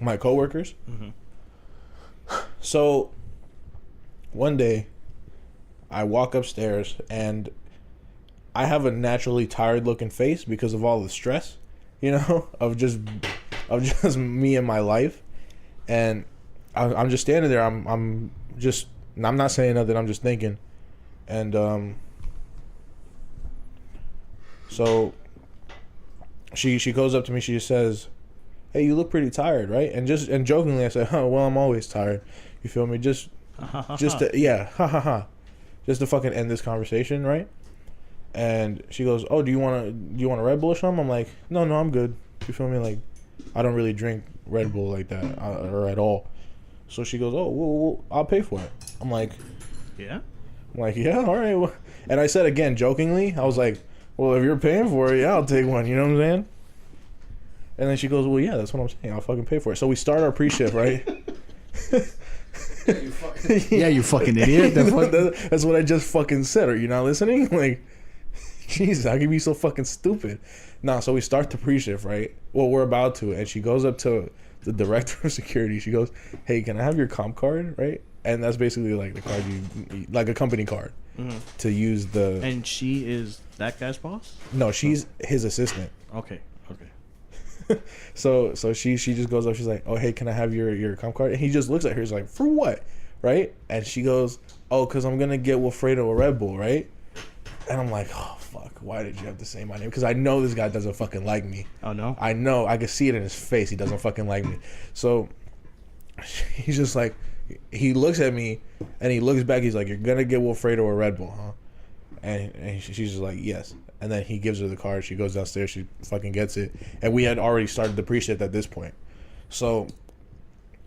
my coworkers. Mm-hmm. So one day I walk upstairs and I have a naturally tired looking face because of all the stress, of just me and my life. And I'm just standing there. I'm not saying nothing. I'm just thinking. And so she goes up to me. She just says, "Hey, you look pretty tired, right?" And jokingly I said, "Oh, well, I'm always tired." You feel me? Just to, yeah, ha ha ha, just to fucking end this conversation, right? And she goes, "Oh, do you want a Red Bull or something?" I'm like, "No, I'm good." You feel me? Like, I don't really drink Red Bull like that or at all. So she goes, "Oh, well, I'll pay for it." I'm like, "Yeah." I'm like, "Yeah, all right." Well. And I said again, jokingly, I was like, "Well, if you're paying for it, yeah, I'll take one." You know what I'm saying? And then she goes, "Well, yeah, that's what I'm saying. I'll fucking pay for it." So we start our pre-shift, right? Yeah, you fucking idiot. That's what I just fucking said. Are you not listening? Like, Jesus, how can you be so fucking stupid? Nah, so we start the pre-shift, right? Well, we're about to, and she goes up to the director of security. She goes, "Hey, can I have your comp card?" Right? And that's basically like the card like a company card, to use the. And she is that guy's boss? No, she's his assistant. Okay. So she just goes up. She's like, "Oh, hey, can I have your comp card?" And he just looks at her. He's like, "For what?" Right? And she goes, "Oh, because I'm gonna get Wilfredo a Red Bull, right?" And I'm like, "Oh fuck, why did you have to say my name?" Because I know this guy doesn't fucking like me. Oh no. I know. I can see it in his face. He doesn't fucking like me. So he's just like, he looks at me and he looks back. He's like, "You're gonna get Wilfredo a Red Bull, huh?" And she's just like, "Yes." And then he gives her the card. She goes downstairs. She fucking gets it. And we had already started the pre-shift at this point. So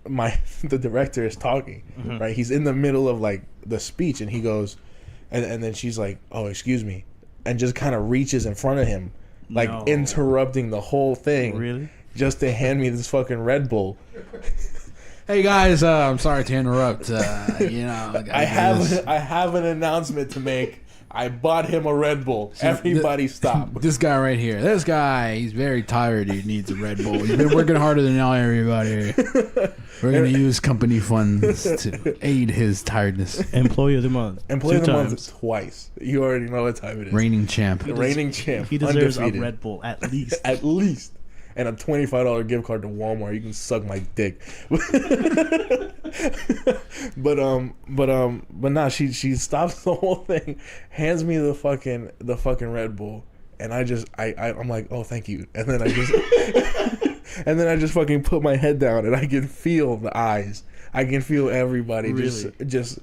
the director is talking, right? He's in the middle of like the speech, and he goes, and then she's like, "Oh, excuse me," and just kind of reaches in front of him, like interrupting the whole thing, really, just to hand me this fucking Red Bull. Hey guys, I'm sorry to interrupt. I have an announcement to make. I bought him a Red Bull. Everybody stop. This guy right here. This guy, he's very tired. He needs a Red Bull. He's been working harder than everybody. We're going to use company funds to aid his tiredness. Employee of the month. Employee of the month twice. You already know what time it is. Reigning champ. Reigning champ. He deserves undefeated. a Red Bull at least. At least. And a $25 gift card to Walmart. You can suck my dick. But nah, she stops the whole thing, hands me the fucking Red Bull, and I'm like, "Oh, thank you." And then I just fucking put my head down, and I can feel the eyes. I can feel everybody just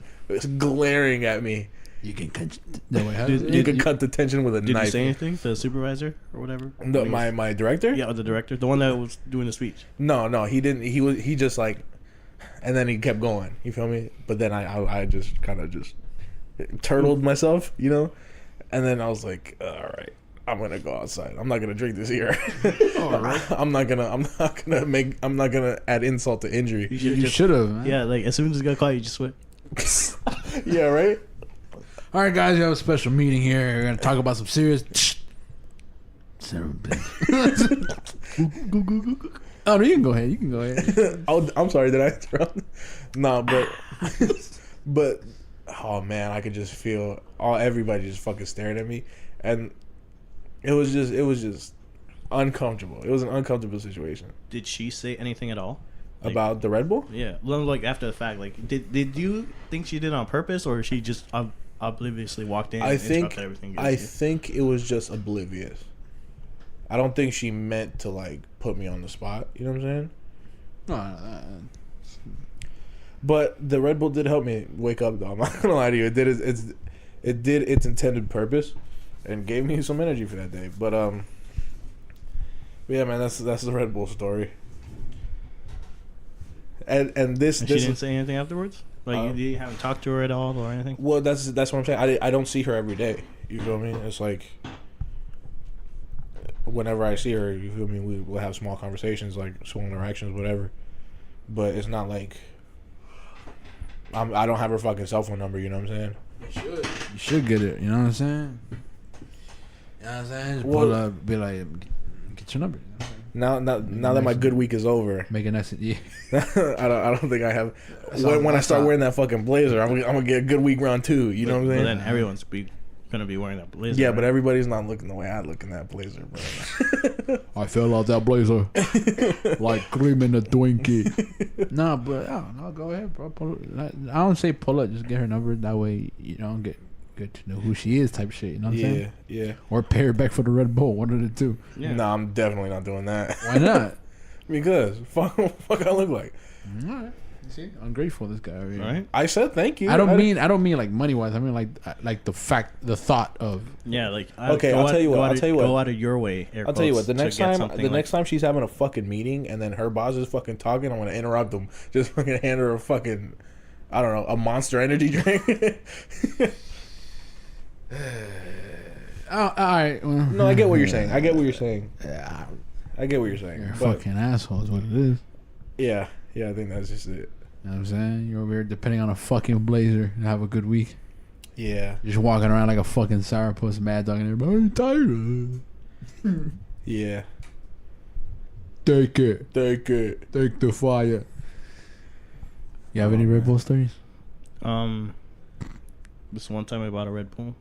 glaring at me. You can cut. You can cut the tension with a knife. Did you say anything? The supervisor or whatever? My director? Yeah, the director, the one that was doing the speech. No, he didn't. He just like, and then he kept going. You feel me? But then I just kind of just turtled myself, and then I was like, all right, I'm gonna go outside. I'm not gonna drink this here. All right. I'm not gonna add insult to injury. You should have. Yeah, like as soon as he got caught, you just went. Yeah, right. All right, guys, we have a special meeting here. We're gonna talk about some serious. Son of a bitch. Oh, no, you can go ahead. You can go ahead. I'm sorry, did I interrupt? No, but oh man, I could just feel everybody just fucking staring at me, and it was just uncomfortable. It was an uncomfortable situation. Did she say anything at all? Like, about the Red Bull? Yeah, well, like after the fact, like did you think she did it on purpose, or she just obliviously walked in? I think everything I think it was just oblivious. I don't think she meant to like put me on the spot. You know what I'm saying? No, But the Red Bull did help me wake up, though. I'm not gonna lie to you. It did its intended purpose, and gave me some energy for that day. But yeah, man, that's the Red Bull story. And this she didn't say anything afterwards. Like you haven't talked to her at all or anything. Well, that's what I'm saying. I don't see her every day. You feel me? It's like whenever I see her, you feel me? We'll have small conversations, like small interactions, whatever. But it's not like I don't have her fucking cell phone number. You know what I'm saying? you should get it. You know what I'm saying? You know what I'm saying? Just pull up, be like, get your number. Now that my good week is over, make a nice, yeah. I don't think I have. When I start wearing that fucking blazer, I'm gonna get a good week round 2. You know what I'm saying? But then everyone's gonna be wearing that blazer. Yeah, right? But everybody's not looking the way I look in that blazer, bro. I fell out that blazer like cream in a Twinkie. Nah, but I don't know. Go ahead, bro. I don't say pull up. Just get her number. That way you don't get to know who she is, type shit. You know what I'm saying? Yeah. Or pay her back for the Red Bull. One of the two. Yeah. No, I'm definitely not doing that. Why not? Because fuck I look like. All right. You see, ungrateful this guy over here. Right? I said thank you. I don't mean like money wise. I mean like the thought of. Yeah, like okay. I'll tell you what. Go out of your way. I'll tell you what. The next time she's having a fucking meeting and then her boss is fucking talking, I'm gonna interrupt them. Just fucking hand her a fucking, I don't know, a Monster Energy drink. All right. Well, no, I get what you're saying. Yeah, I get what you're saying. You're a fucking asshole is what it is. Yeah, I think that's just it. You know what I'm saying? You're over here depending on a fucking blazer and have a good week. Yeah. You're just walking around like a fucking sourpuss, mad dogging everybody. Are you tired? Yeah. Take it. Take the fire. You have any Red Bull stories? This one time I bought a Red Bull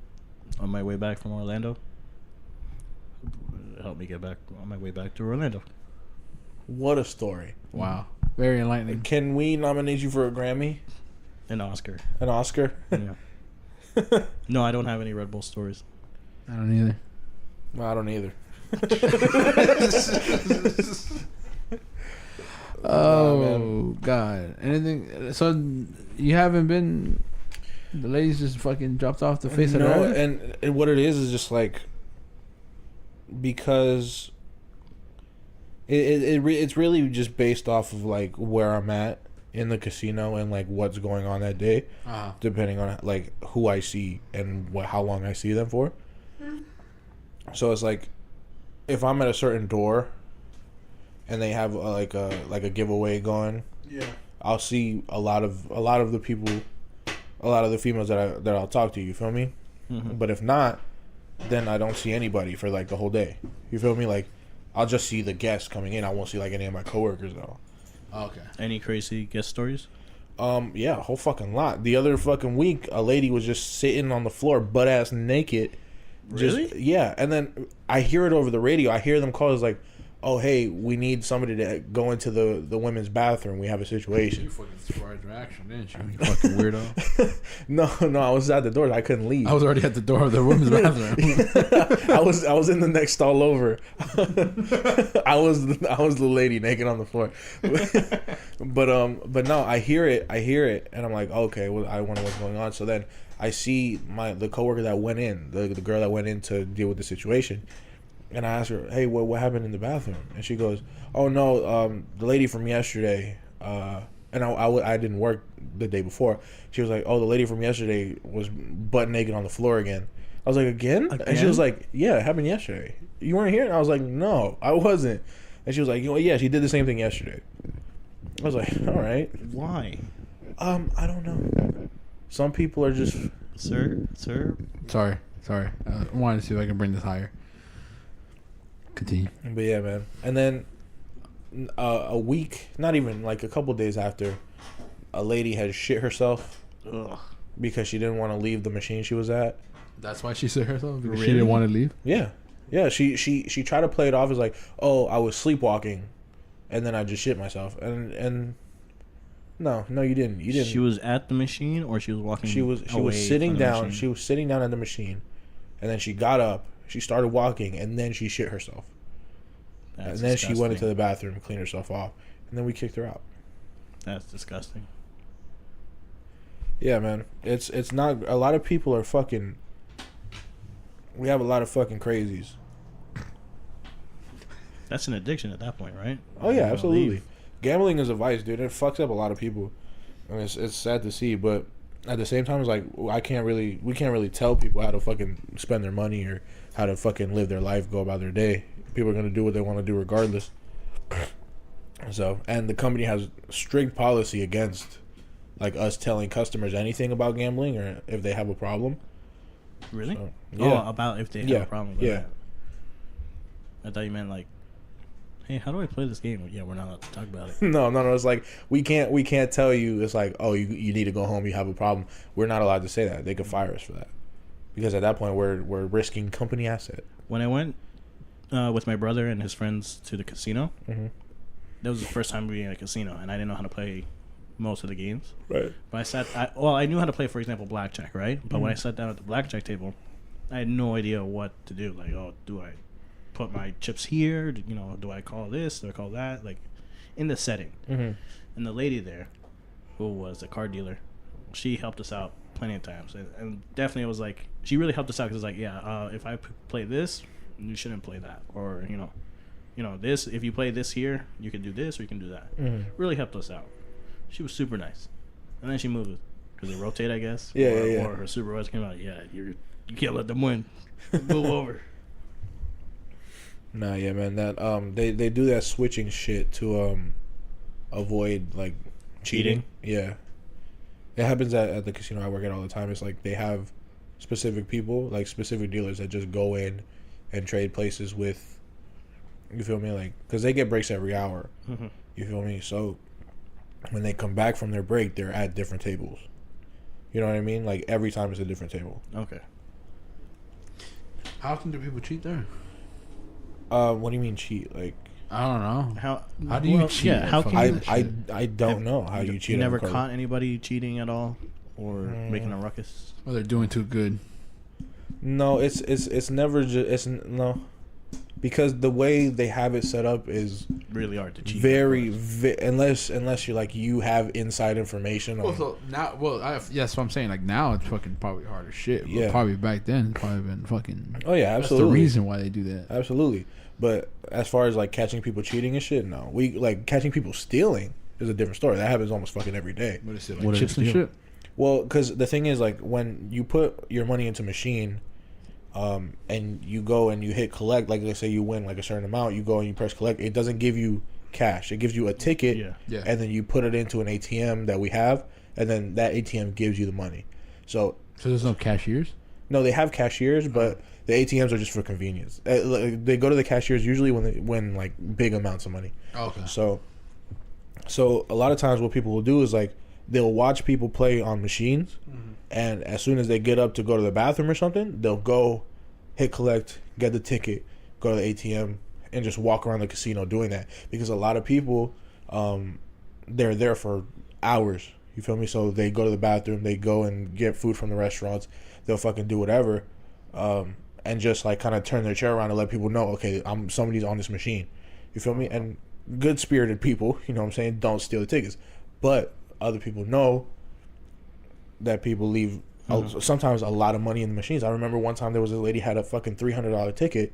on my way back from Orlando. It helped me get back on my way back to Orlando. What a story. Wow. Very enlightening. Can we nominate you for a Grammy? An Oscar. An Oscar? Yeah. No, I don't have any Red Bull stories. I don't either. No, I don't either. Oh, God. Anything? So, you haven't been... The ladies just fucking dropped off the face of the earth? And what it is just like... Because... It's really just based off of like where I'm at in the casino and like what's going on that day, depending on like who I see and how long I see them for. So it's like if I'm at a certain door and they have like a giveaway going, I'll see a lot of the people, a lot of the females that I'll talk to. You feel me? Mm-hmm. But if not, then I don't see anybody for like the whole day. You feel me? Like. I'll just see the guests coming in. I won't see like any of my coworkers though. Okay. Any crazy guest stories? Yeah, a whole fucking lot. The other fucking week, a lady was just sitting on the floor, butt ass naked. Really? Yeah, and then I hear it over the radio. I hear them call. It's like, oh hey, we need somebody to go into the women's bathroom. We have a situation. You fucking surprised reaction, didn't you? You fucking weirdo. No, I was at the door. I couldn't leave. I was already at the door of the women's bathroom. I was in the next stall over. I was the lady naked on the floor. But no, I hear it, and I'm like, okay, well, I wonder what's going on. So then I see the coworker that went in, the girl that went in to deal with the situation. And I asked her, hey, what happened in the bathroom? And she goes, oh, no, the lady from yesterday, and I didn't work the day before. She was like, oh, the lady from yesterday was butt naked on the floor again. I was like, again? And she was like, yeah, it happened yesterday. You weren't here? And I was like, no, I wasn't. And she was like, yeah, she did the same thing yesterday. I was like, all right. Why? I don't know. Some people are just... Sir? Sorry. I wanted to see if I can bring this higher. Continue. But yeah, man. And then a week, not even like a couple days after, a lady had shit herself because she didn't want to leave the machine she was at. That's why she said herself because Really? she didn't want to leave. Yeah, yeah. She tried to play it off as like, oh, I was sleepwalking, and then I just shit myself. And no, you didn't. You didn't. She was at the machine, or she was walking. She was sitting down. She was sitting down at the machine, and then she got up. She started walking, and then she shit herself. That's and then disgusting. she went into the bathroom, cleaned herself off, and then we kicked her out. That's disgusting. Yeah, man. It's not. A lot of people are fucking. We have a lot of fucking crazies. That's an addiction at that point, right? Oh yeah, You absolutely. leave. Gambling is a vice, dude. It fucks up a lot of people, and it's sad to see. But at the same time, it's like we can't really tell people how to fucking spend their money or how to fucking live their life, go about their day. People are gonna do what they want to do regardless. So, and the company has strict policy against like us telling customers anything about gambling or if they have a problem. Really? So, yeah. Oh, about if they have Yeah, a problem with yeah. that. I thought you meant like, hey, how do I play this game? Yeah, we're not allowed to talk about it. No. It's like we can't tell you. It's like, oh, you need to go home. You have a problem. We're not allowed to say that. They could fire us for that because at that point we're risking company asset. When I went with my brother and his friends to the casino, Mm-hmm. that was the first time being at a casino, and I didn't know how to play most of the games. Right. But I knew how to play, for example, blackjack, right? But when I sat down at the blackjack table, I had no idea what to do. Like, oh, do I put my chips here? Do I call this? Do I call that? Like, in the setting. Mm-hmm. And the lady there, who was a car dealer, she helped us out plenty of times. And definitely it was like, she really helped us out because it's like, yeah, if I play this, you shouldn't play that. Or, this, if you play this here, you can do this or you can do that. Mm-hmm. Really helped us out. She was super nice. And then she moved because they rotate, I guess. Yeah, or, yeah. Or her supervisor came out, you can't let them win. Move over. Nah, yeah, man. That they do that switching shit to avoid like cheating. Yeah, it happens at the casino I work at all the time. It's like they have specific people, like specific dealers that just go in and trade places with. You feel me? Like, because they get breaks every hour. Mm-hmm. You feel me? So when they come back from their break, they're at different tables. You know what I mean? Like every time it's a different table. Okay. How often do people cheat there? What do you mean cheat? Like I don't know. How do you cheat? Yeah, how can you? I don't know how you cheat. You never on the card. caught anybody cheating at all, or making a ruckus? Well, they're doing too good. No, it's never just no, because the way they have it set up is Really hard to cheat. unless you're like you have inside information on. Well, so now, that's what I'm saying. Like now, it's fucking probably hard as shit. But Yeah. probably back then, it's probably been fucking. Oh yeah, That's absolutely. the reason why they do that. Absolutely. But as far as like catching people cheating and shit, no. We like catching people stealing is a different story. That happens almost fucking every day. What is it? Like What chips is and it? shit. Well, because the thing is, like, when you put your money into machine, and you go and you hit collect, like let's say you win like a certain amount, you go and you press collect. It doesn't give you cash. It gives you a ticket, Yeah. and then you put it into an ATM that we have, and then that ATM gives you the money. So there's no cashiers. no, they have cashiers, but the ATMs are just for convenience. They go to the cashiers usually when they win like big amounts of money. Okay. So a lot of times what people will do is like they'll watch people play on machines, and as soon as they get up to go to the bathroom or something, they'll go hit collect, get the ticket, go to the ATM, and just walk around the casino doing that. Because a lot of people, they're there for hours. You feel me? So they go to the bathroom, they go and get food from the restaurants, they'll fucking do whatever, and just like kind of turn their chair around and let people know, okay, somebody's on this machine. You feel me? And good spirited people, you know what I'm saying, don't steal the tickets. But other people know that people leave sometimes a lot of money in the machines. I remember one time there was a lady had a fucking $300 ticket,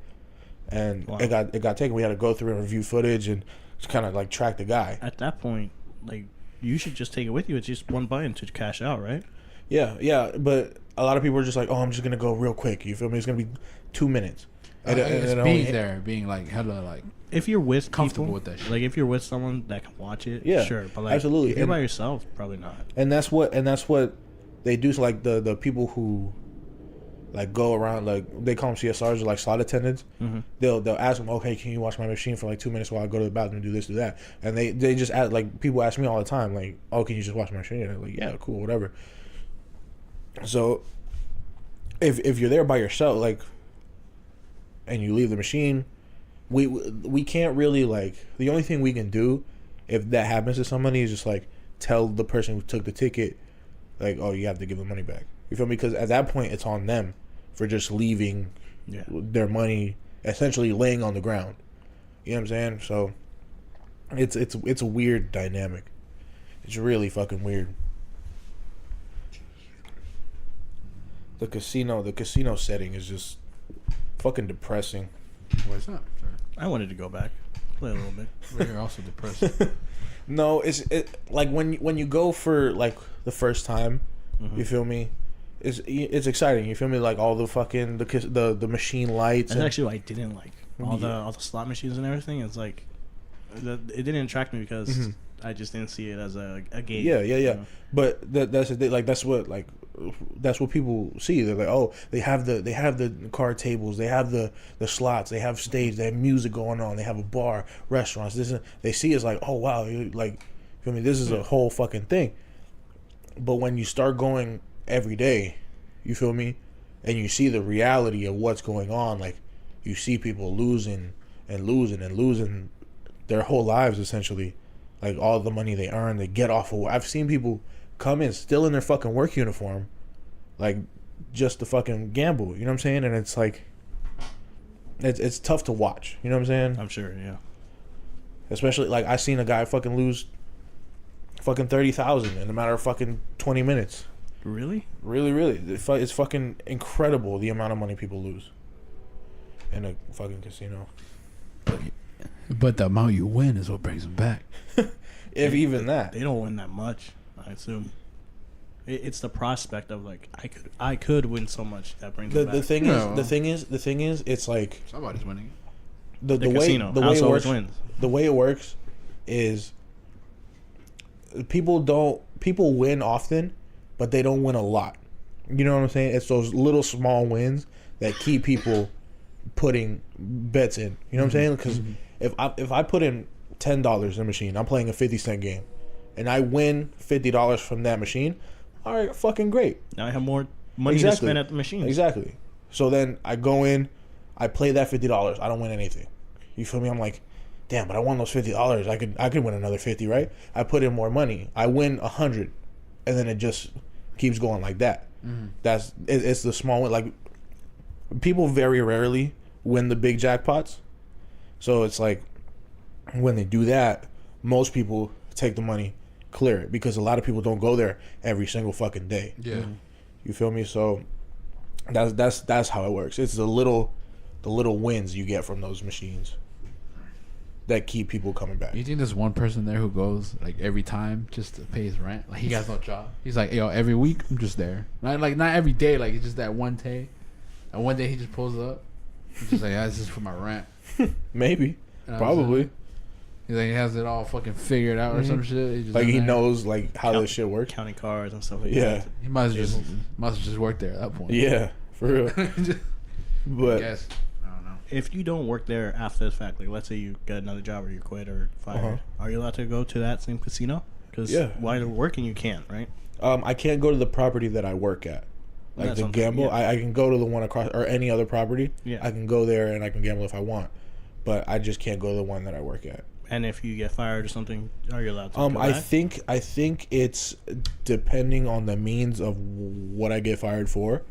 and Wow. it got taken. We had to go through and review footage and just kind of like track the guy. At that point, like, you should just take it with you. It's just one button to cash out, right? Yeah, but a lot of people are just like, oh, I'm just gonna go real quick. You feel me? It's gonna be 2 minutes. It's it being only- there, being like hella like If you're with comfortable people, with that shit. like if you're with someone that can watch it, Yeah, sure. But like, absolutely. if you're And- by yourself, probably not. And that's what they do. So like the people who, like go around, like they call them CSRs or like slot attendants. Mm-hmm. They'll ask them, okay, can you watch my machine for like 2 minutes while I go to the bathroom and do this, do that, and they just ask, like people ask me all the time, like, oh, can you just watch my machine? And I'm like, yeah, cool, whatever. So if you're there by yourself, like, and you leave the machine, we can't really, like, the only thing we can do if that happens to somebody is just like tell the person who took the ticket, like, oh, you have to give the money back. You feel me? Because at that point, it's on them for just leaving their money essentially laying on the ground. You know what I'm saying? So it's a weird dynamic. It's really fucking weird. The casino setting is just fucking depressing. What's up, sir? I wanted to go back, play a little bit. We're also depressed. No, it's like when you go for like the first time, you feel me? It's exciting. You feel me? Like all the fucking the machine lights. That's actually what I didn't like. All the slot machines and everything. It's like it didn't attract me because I just didn't see it as a game. Yeah. You know? But that's the thing, like that's what people see. They're like, oh, they have the card tables, they have the slots, they have stage, they have music going on, they have a bar, restaurants. They see it's like, oh wow, like, feel me? This is a whole fucking thing. But when you start going every day, you feel me, and you see the reality of what's going on, like you see people losing their whole lives essentially, like all the money they earn, they get off of. I've seen people come in still in their fucking work uniform, like just to fucking gamble. You know what I'm saying? And it's like, it's tough to watch. You know what I'm saying? I'm sure, yeah. Especially like I seen a guy fucking lose fucking 30,000 in a matter of fucking 20 minutes. Really? Really. It's fucking incredible the amount of money people lose in a fucking casino. But the amount you win is what brings them back. If even that. They don't win that much, I assume. It's the prospect of like I could win so much that brings them back. The thing is, it's like Somebody's winning. The casino. The way it works. Wins. The way it works is people win often, but they don't win a lot. You know what I'm saying? It's those little small wins that keep people putting bets in. You know what I'm saying? Because if I put in $10 in a machine, I'm playing a 50-cent game, and I win $50 from that machine. All right, fucking great. Now I have more money to spend at the machine. Exactly. So then I go in, I play that $50. I don't win anything. You feel me? I'm like, damn, but I won those $50. I could win another 50, right? I put in more money. I win 100, and then it just keeps going like that. It's the small one. Like, people very rarely win the big jackpots, so it's like when they do that, most people take the money, clear it, because a lot of people don't go there every single fucking day. Yeah. You feel me? So that's how it works. It's the little wins you get from those machines that keep people coming back. You think there's one person there who goes like every time just to pay his rent? Like he has no job. He's like, yo, every week I'm just there. Not every day. Like it's just that one day. And one day he just pulls up. He's just like, yeah, this is for my rent. Maybe, You know probably. He's like, he has it all fucking figured out or some shit. He's just Like he there. knows like how this shit works. Counting cards and stuff like Yeah. that. He must have just worked there at that point. Yeah, for real. But Yes. I don't know. If you don't work there after the fact, like let's say you get another job or you quit or fired, are you allowed to go to that same casino? Because while you're working, you can't, right? I can't go to the property that I work at. Like That's the something, gamble, yeah. I can go to the one across or any other property. Yeah. I can go there and I can gamble if I want, but I just can't go to the one that I work at. And if you get fired or something, are you allowed to? Go I back? think it's depending on the means of what I get fired for.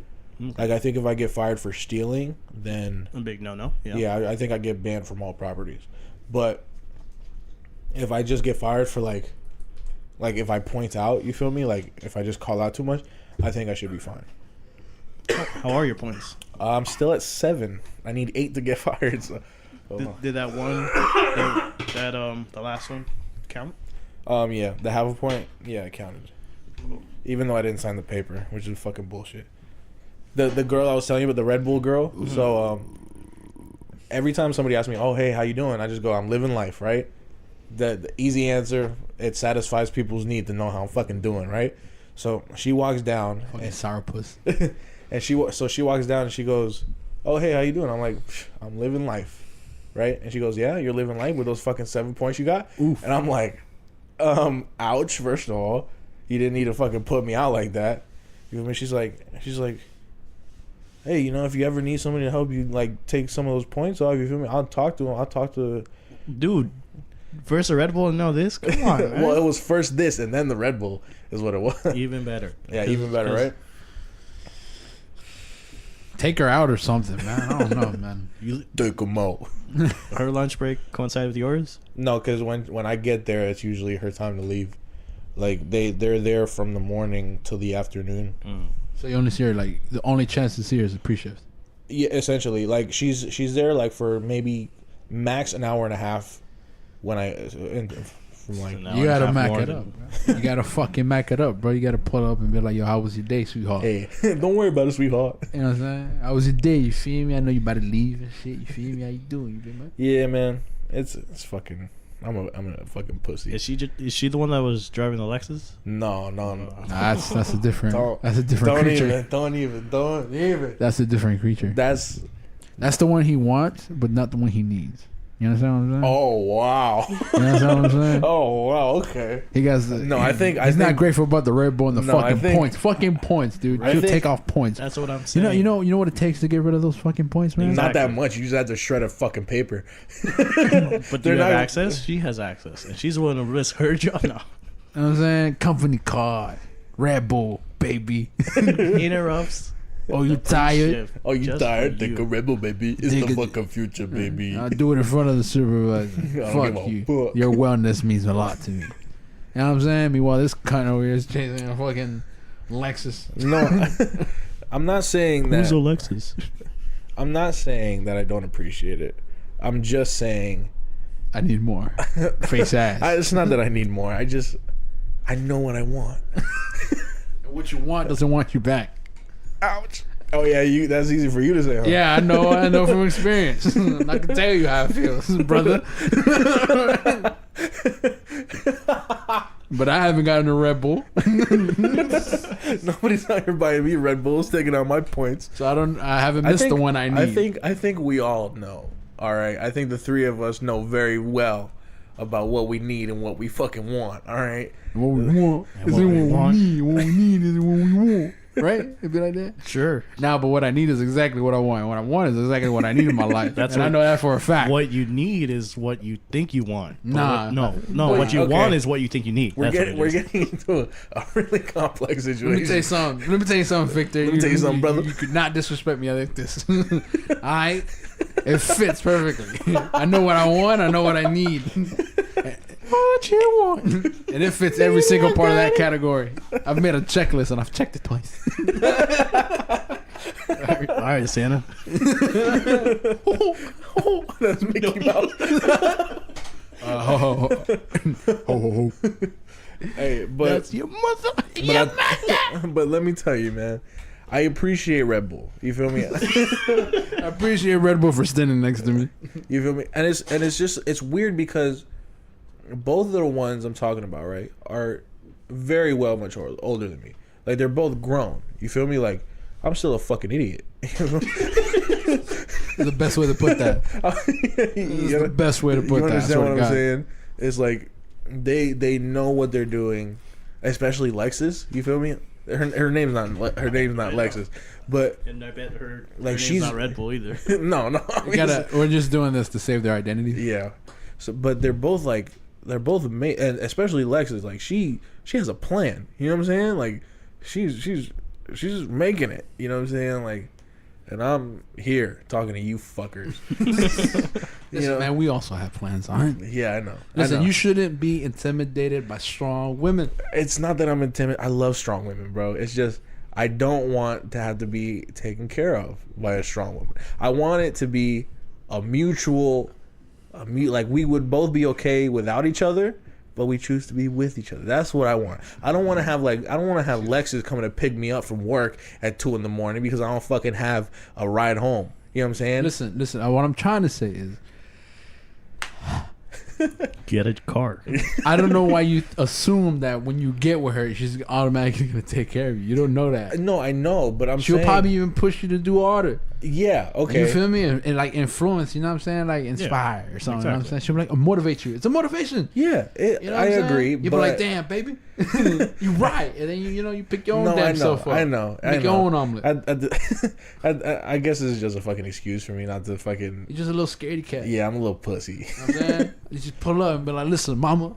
Okay. Like I think if I get fired for stealing, then A big no. yeah, I think I get banned from all properties. But if I just get fired for like if I point out, you feel me? Like if I just call out too much, I think I should be fine. How are your points? I'm still at 7. I need 8 to get fired. So. Did that one, the last one, count? Yeah, the half a point, yeah, it counted. Even though I didn't sign the paper, which is fucking bullshit. The girl I was telling you about, the Red Bull girl. So every time somebody asks me, "Oh, hey, how you doing?" I just go, "I'm living life," right? The easy answer, it satisfies people's need to know how I'm fucking doing, right? So she walks down. Fucking sourpuss. And she walks down and she goes, "Oh, hey, how you doing?" I'm like, "I'm living life." Right? And she goes, "Yeah, you're living life with those fucking 7 points you got?" Oof. And I'm like, ouch, first of all. You didn't need to fucking put me out like that. You know what I mean? She's like, "Hey, you know, if you ever need somebody to help you, like, take some of those points off, you feel me? I'll talk to him. I'll talk to..." Dude, first a Red Bull and now this? Come on, man. Well, it was first this and then the Red Bull is what it was. Even better. Yeah, even better, right? Take her out or something, man. I don't know, man. You take them out. Her lunch break coincide with yours? No, because when I get there, it's usually her time to leave. Like, they're there from the morning till the afternoon. So you only see her, like, the only chance to see her is a pre-shift. Yeah, essentially. Like, she's there, like, for maybe max an hour and a half when from, like... You gotta mac it up, bro. You gotta fucking mac it up, bro. You gotta pull up and be like, "Yo, how was your day, sweetheart?" Hey, don't worry about it, sweetheart. You know what I'm saying? How was your day? You feel me? I know you about to leave and shit. You feel me? How you doing? You feel me? Yeah, man. It's fucking... I'm a fucking pussy. Is she the one that was driving the Lexus? No. That's a different creature. Don't even. That's a different creature. That's the one he wants, but not the one he needs. You understand what I'm saying? Oh wow. You understand what I'm saying? Oh wow. Okay. He got I think not grateful about the Red Bull and the points. Fucking points, dude. She'll take off points. That's what I'm saying. You know what it takes to get rid of those fucking points, man. Not that much. You just have to shred a fucking paper. But do you have access? She has access, and she's willing to risk her job now. You know what I'm saying? Company card, Red Bull, baby. Interrupts. Oh, you tired? Oh, you tired? Take a Red Bull, baby. It's the fucking future, baby. I'll do it in front of the supervisor. Fuck you. Your wellness means a lot to me. You know what I'm saying? Meanwhile, this cunt over here is chasing a fucking Lexus. No, I'm not saying that. Who's a Lexus? I'm not saying that I don't appreciate it. I'm just saying I need more. Face ass. It's not that I need more. I know what I want. What you want doesn't want you back. Ouch. Oh yeah, that's easy for you to say, huh? Yeah, I know from experience. I can tell you how it feels, brother. But I haven't gotten a Red Bull. Nobody's out here buying me Red Bulls, taking out my points. So I haven't missed the one I need. I think we all know. All right, I think the three of us know very well about what we need and what we fucking want. All right, what we want is what we need. What we need is what we want. Right? It'd be like that? Sure. Now, but what I need is exactly what I want. What I want is exactly what I need in my life. I know that for a fact. What you need is what you think you want. Nah. No. What you want is what you think you need. We're getting into a really complex situation. Let me tell you something, Victor. Let me tell you something, brother. You could not disrespect me like this. Alright? It fits perfectly. I know what I want. I know what I need. What you want? And it fits every single part of that category. I've made a checklist and I've checked it twice. All right, Santa. That's Mickey Mouse. Hey, but that's your mother. But let me tell you, man. I appreciate Red Bull. You feel me? I appreciate Red Bull for standing next to me. You feel me? And it's weird because both of the ones I'm talking about, right, are very well mature, older than me. Like, they're both grown. You feel me? Like, I'm still a fucking idiot. The best way to put that. The best way to put that. You understand what I'm saying? It's like they know what they're doing, especially Lexus. You feel me? Her name's not Lexus, but and I bet her she's not Red Bull either. No. We're just doing this to save their identity. Yeah. So, but they're both and especially Lexus. Like she has a plan. You know what I'm saying? Like she's making it. You know what I'm saying? Like, and I'm here talking to you fuckers. Listen, man, we also have plans, alright? Yeah, I know. Listen, you shouldn't be intimidated by strong women. It's not that I'm intimidated. I love strong women, bro. It's just I don't want to have to be taken care of by a strong woman. I want it to be a mutual, like we would both be okay without each other, but we choose to be with each other. That's what I want. I don't want to have Lexus coming to pick me up from work at 2 a.m. because I don't fucking have a ride home. You know what I'm saying? Listen. What I'm trying to say is, Get a car. I don't know why you assume that when you get with her, she's automatically gonna take care of you. You don't know that. No, I know, but She'll probably even push you to do harder. Yeah, okay. You feel me? And like influence, you know what I'm saying? Like inspire or something. You know what I'm saying? She'll be like, motivate you. It's a motivation. Yeah, You know I agree. You'll be like, damn, baby. You right. And then you pick your own damn self up. I know. Make your own omelet. I guess this is just a fucking excuse for me not to fucking... You're just a little scaredy cat. Yeah, I'm a little pussy. You know what I'm saying? You just pull up and be like, listen, mama,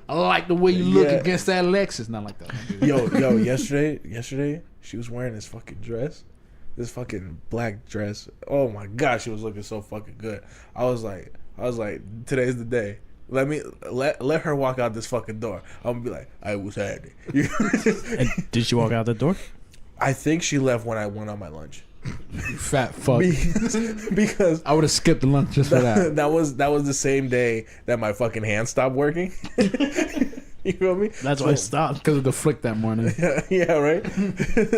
I like the way you look against that Lexus. Not like that. Yo, yesterday, she was wearing this fucking dress. This fucking black dress. Oh my god, she was looking so fucking good. I was like, today's the day. Let her walk out this fucking door. I'm gonna be like, I was happy. And did she walk out the door? I think she left when I went on my lunch. You fat fuck. Because I would have skipped the lunch just for that. That was the same day that my fucking hand stopped working. You feel me? That's why I stopped. Because of the flick that morning. Yeah, right.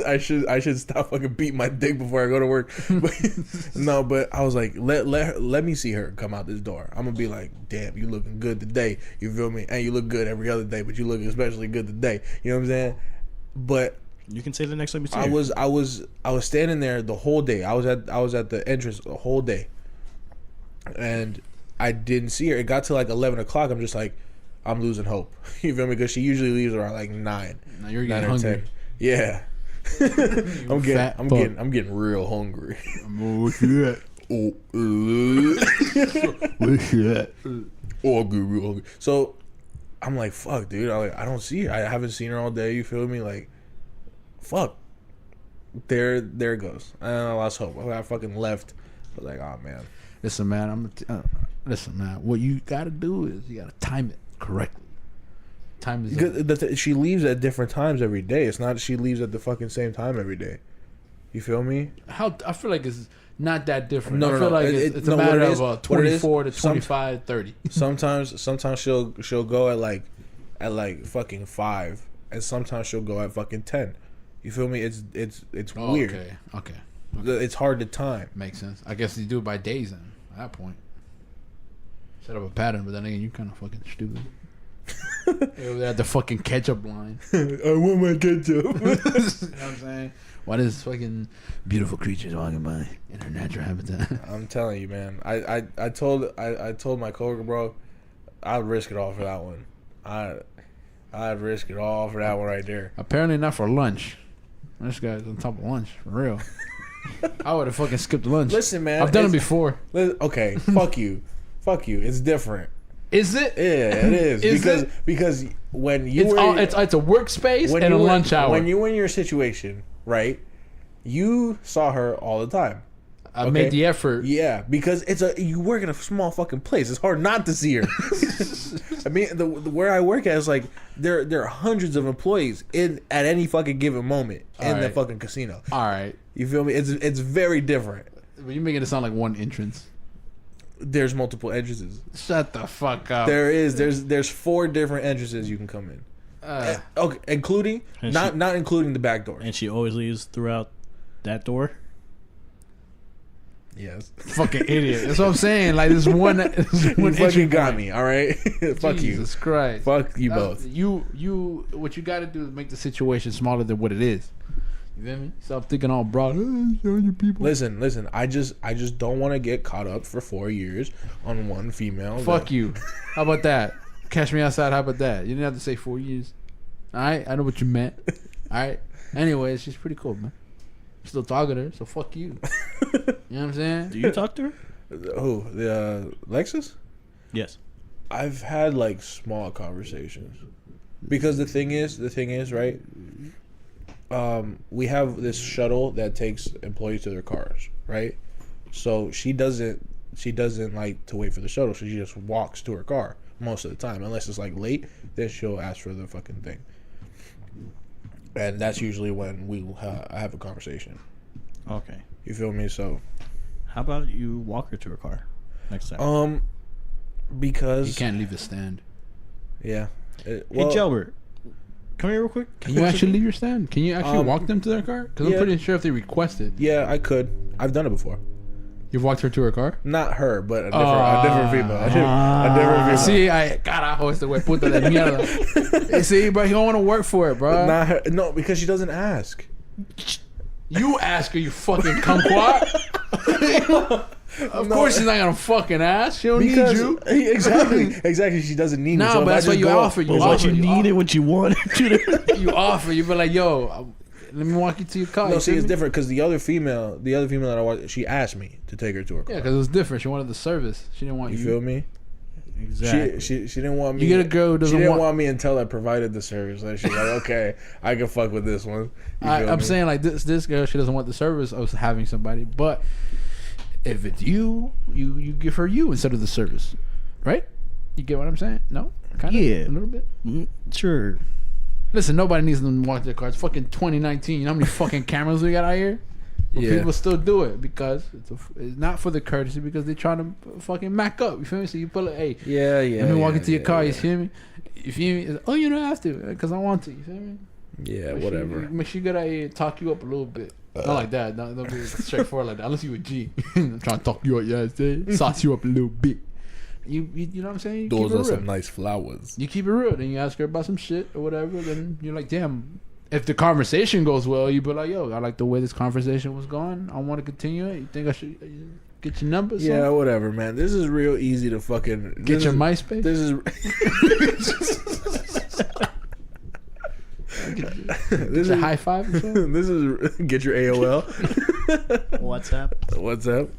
I should stop fucking beating my dick before I go to work. But I was like, let me see her come out this door. I'm gonna be like, damn, you looking good today. You feel me? And you look good every other day, but you look especially good today. You know what I'm saying? But you can say the next time you see I her. was standing there the whole day. I was at the entrance the whole day, and I didn't see her. It got to like 11 o'clock. I'm just like, I'm losing hope. You feel me? Because she usually leaves around like 9. Now you're getting hungry. 10. Yeah. I'm getting real hungry. Where you at? Where you at? Oh, good, real hungry. So I'm like, fuck, dude. I don't see her. I haven't seen her all day. You feel me? Like, fuck. There it goes. And I lost hope. I fucking left. I was like, oh man. Listen, man. Listen, man. What you gotta do is you gotta time it correctly. Time is she leaves at different times every day. It's not she leaves at the fucking same time every day. You feel me? I feel like it's not that different. No, I feel like it's a matter of 24 to 25, 30. Sometimes she'll go at like fucking 5, and sometimes she'll go at fucking 10. You feel me? It's weird. Okay. It's hard to time. Makes sense. I guess you do it by days then. At that point, set up a pattern, but then again, you kind of fucking stupid. They had the fucking ketchup line. I want my ketchup. You know what I'm saying? Why does fucking beautiful creatures walking by in their natural habitat? I'm telling you, man. I told my coworker, bro, I'd risk it all for that one. I'd risk it all for that one right there. Apparently not for lunch. This guy's on top of lunch for real. I would have fucking skipped lunch. Listen, man. I've done it before. Okay, fuck you. Fuck you. It's different. Is it? Yeah, it is. Because when you it's a workspace and a lunch hour. When you were in your situation, right? You saw her all the time. I made the effort. Yeah, because you work in a small fucking place. It's hard not to see her. I mean, where I work at is like there are hundreds of employees at any fucking given moment in the fucking casino. All right, you feel me? It's very different. But you're making it sound like one entrance. There's multiple entrances. Shut the fuck up. There's 4 different entrances you can come in. Okay, including not including the back door. And she always leaves throughout that door. Yes. Fucking idiot. That's what I'm saying. Like this one you fucking got me. All right. Fuck you. Jesus Christ. Fuck you both. You. What you got to do is make the situation smaller than what it is. You feel me? Stop thinking all broad. People. Listen. I just don't want to get caught up for 4 years on one female. Fuck you. How about that? Catch me outside. How about that? You didn't have to say 4 years. All right. I know what you meant. All right. Anyways, she's pretty cool, man. Still talking to her, so fuck you. You know what I'm saying? Do you talk to her? Who? The Lexus? Yes. I've had like small conversations. Because the thing is, right? We have this shuttle that takes employees to their cars, right? So she doesn't like to wait for the shuttle. So she just walks to her car most of the time. Unless it's like late, then she'll ask for the fucking thing. And that's usually when we will have a conversation. Okay. You feel me? So, how about you walk her to her car next time? Because you can't leave the stand. Yeah. Hey, Gelbert, come here real quick. Can you actually leave your stand? Can you actually walk them to their car? Because I'm pretty sure if they request it. Yeah, I could. I've done it before. You've walked her to her car? Not her, but a different female. A different female. See, carajo, este güey puta de mierda. See, bro, he don't want to work for it, bro. Not her. No, because she doesn't ask. You ask her, you fucking kumquat. Of course she's not gonna fucking ask. She don't need you. Exactly. She doesn't need me. No, but that's what you offer. You what offer. you needed, what you wanted. You offer. You be like, yo, let me walk you to your car. No, see, it's different because the other female that I watched, she asked me to take her to her car. Yeah, because it was different. She wanted the service. She didn't want you. You feel me? Exactly. She didn't want me. You get a girl who doesn't She didn't want me until I provided the service. Like she's like, okay, I can fuck with this one. I'm saying like this girl, she doesn't want the service of having somebody, but if it's you give her you instead of the service, right? You get what I'm saying? No, kind of, Yeah, a little bit. Sure. Listen, nobody needs them to walk their car. It's fucking 2019. You know how many fucking cameras we got out here? But people still do it because it's not for the courtesy, because they're trying to fucking mac up. You feel me? So you pull it, hey, let me walk into your car. You feel me? You feel me? Oh, you don't have to because I want to. You feel me? Yeah, whatever. Make sure you get out here and talk you up a little bit. Not like that. Don't be straightforward like that. Unless you a G. I'm trying to talk you up, yeah, sauce you up a little bit. You know what I'm saying? Those are some nice flowers. You keep it real. Then you ask her about some shit or whatever. Then you're like, damn. If the conversation goes well, you be like, yo, I like the way this conversation was going. I want to continue it. You think I should get your number? Yeah, whatever, man. This is real easy to fucking get your MySpace. This is this is a high five. Or something? This is get your AOL. WhatsApp.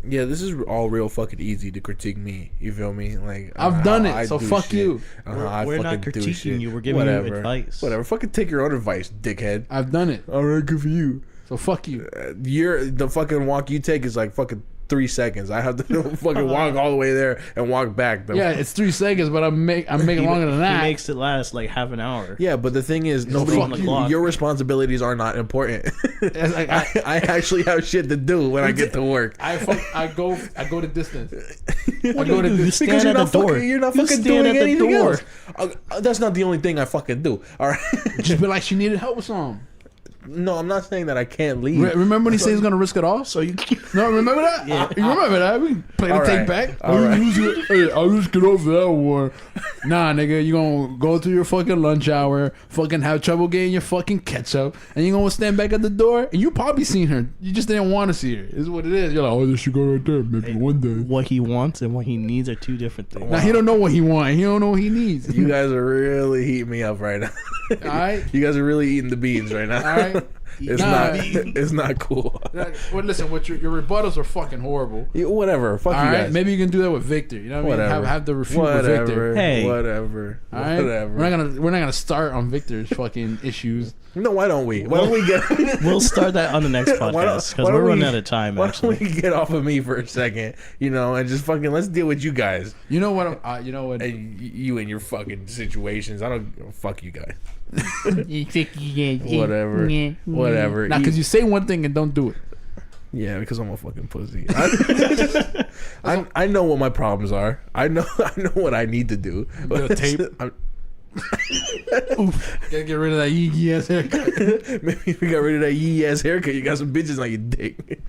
Yeah, this is all real fucking easy to critique me. You feel me? Like I've done it, so fuck shit. You. We're not critiquing you. We're giving you advice. Whatever. Fucking take your own advice, dickhead. I've done it. All right, good for you. So fuck you. The fucking walk you take is like fucking 3 seconds. I have to fucking walk all the way there and walk back. Yeah, it's 3 seconds, but I'm making longer than that. He makes it last like half an hour. Yeah, but the thing is, your responsibilities are not important. Like, I actually have shit to do when I get to work. I go the distance. I go to distance because you're not door. You're not fucking doing anything else. That's not the only thing I fucking do. All right. Just be like, she needed help with something. No, I'm not saying that I can't leave. Remember when he said he's gonna risk it all? So you remember that? Yeah. You remember that? We can play the take back. Hey, I'll risk it all for that one. Nah, nigga, you gonna go through your fucking lunch hour, fucking have trouble getting your fucking ketchup, and you gonna stand back at the door, and you probably seen her. You just didn't want to see her. Is what it is. You're like, oh, this should go right there. Maybe one day. What he wants and what he needs are two different things. Now he don't know what he wants. He don't know what he needs. You guys are really heating me up right now. All right. You guys are really eating the beans right now. All right. It's not cool. Well, listen, what your rebuttals are fucking horrible. Yeah, whatever. Fuck you guys. Maybe you can do that with Victor. You know what I mean? Have the refute with Victor. Hey, whatever. All right? Whatever. We're not gonna start on Victor's fucking issues. No, why don't we? Why don't we get? We'll start that on the next podcast because we're running out of time. Why don't we get off of me for a second? And just fucking let's deal with you guys. You know what? You know what? And you and your fucking situations. I don't fuck you guys. Whatever. Nah, because you say one thing and don't do it. Yeah, because I'm a fucking pussy. I know what my problems are. I know what I need to do. Bit of tape. Gotta get rid of that yee ass haircut. Maybe if you got rid of that yee ass haircut, you got some bitches on your dick.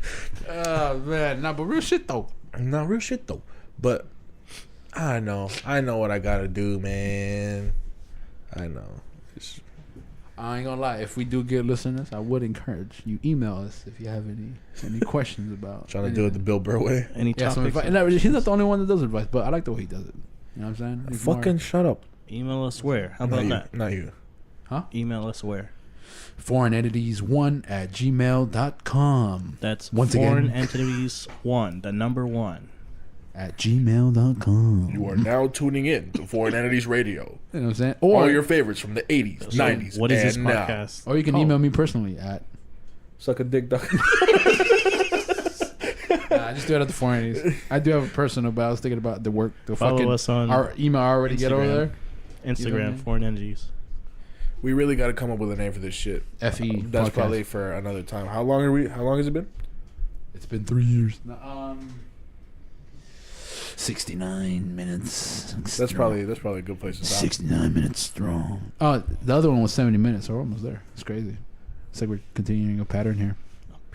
Oh man, nah, but real shit though. Not real shit though. But I know what I gotta do, man. I know. I ain't gonna lie. If we do get listeners, I would encourage you email us if you have any questions about trying to do it the Bill Burr way. Any topics? He's not the only one that does advice, but I like the way he does it. You know what I'm saying? Fucking shut up. Email us where? How about that? Not you. Huh? Email us where? foreignentities1@gmail.com. That's once foreign again. entities 1, the number 1. @gmail.com. You are now tuning in to Foreign Entities Radio. You know what I'm saying? All your favorites from the 80s, 90s, what is this and now. podcast? Or you can email me personally at suckadick.com. I just do it at the Foreign Entities. I do have a personal, but I was thinking about the work. Follow us on our email I already get over there. Instagram, Foreign Entities. We really got to come up with a name for this shit. FE. That's podcast. probably for another time. How long has it been? It's been 3 years. 69 minutes. That's probably a good place to stop. 69 minutes strong. Oh, the other one was 70 minutes, so we're almost there. It's crazy. It's like we're continuing a pattern here.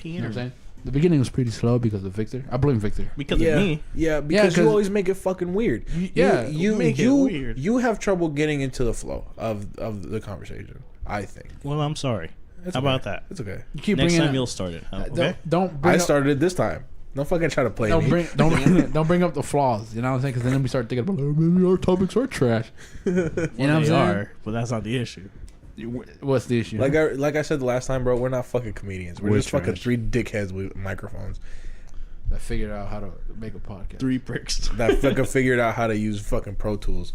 You know what I'm saying? The beginning was pretty slow because of Victor. I blame Victor. Because of me. Yeah, because 'cause- you always make it fucking weird. You make it weird. You have trouble getting into the flow of the conversation, I think. Well, I'm sorry. It's How okay. about that? It's okay. You keep Next bringing time up- you'll start it. Okay. Don't bring I up, started it this time. Don't fucking try to play me. don't bring up the flaws. You know what I'm saying? Because then we start thinking about maybe our topics are trash. You know what I'm They saying? are, but that's not the issue. What's the issue? Like I said the last time, bro, we're not fucking comedians. We're just fucking trash. 3 dickheads with microphones I figured out how to make a podcast. 3 bricks. that fucking figured out how to use fucking Pro Tools.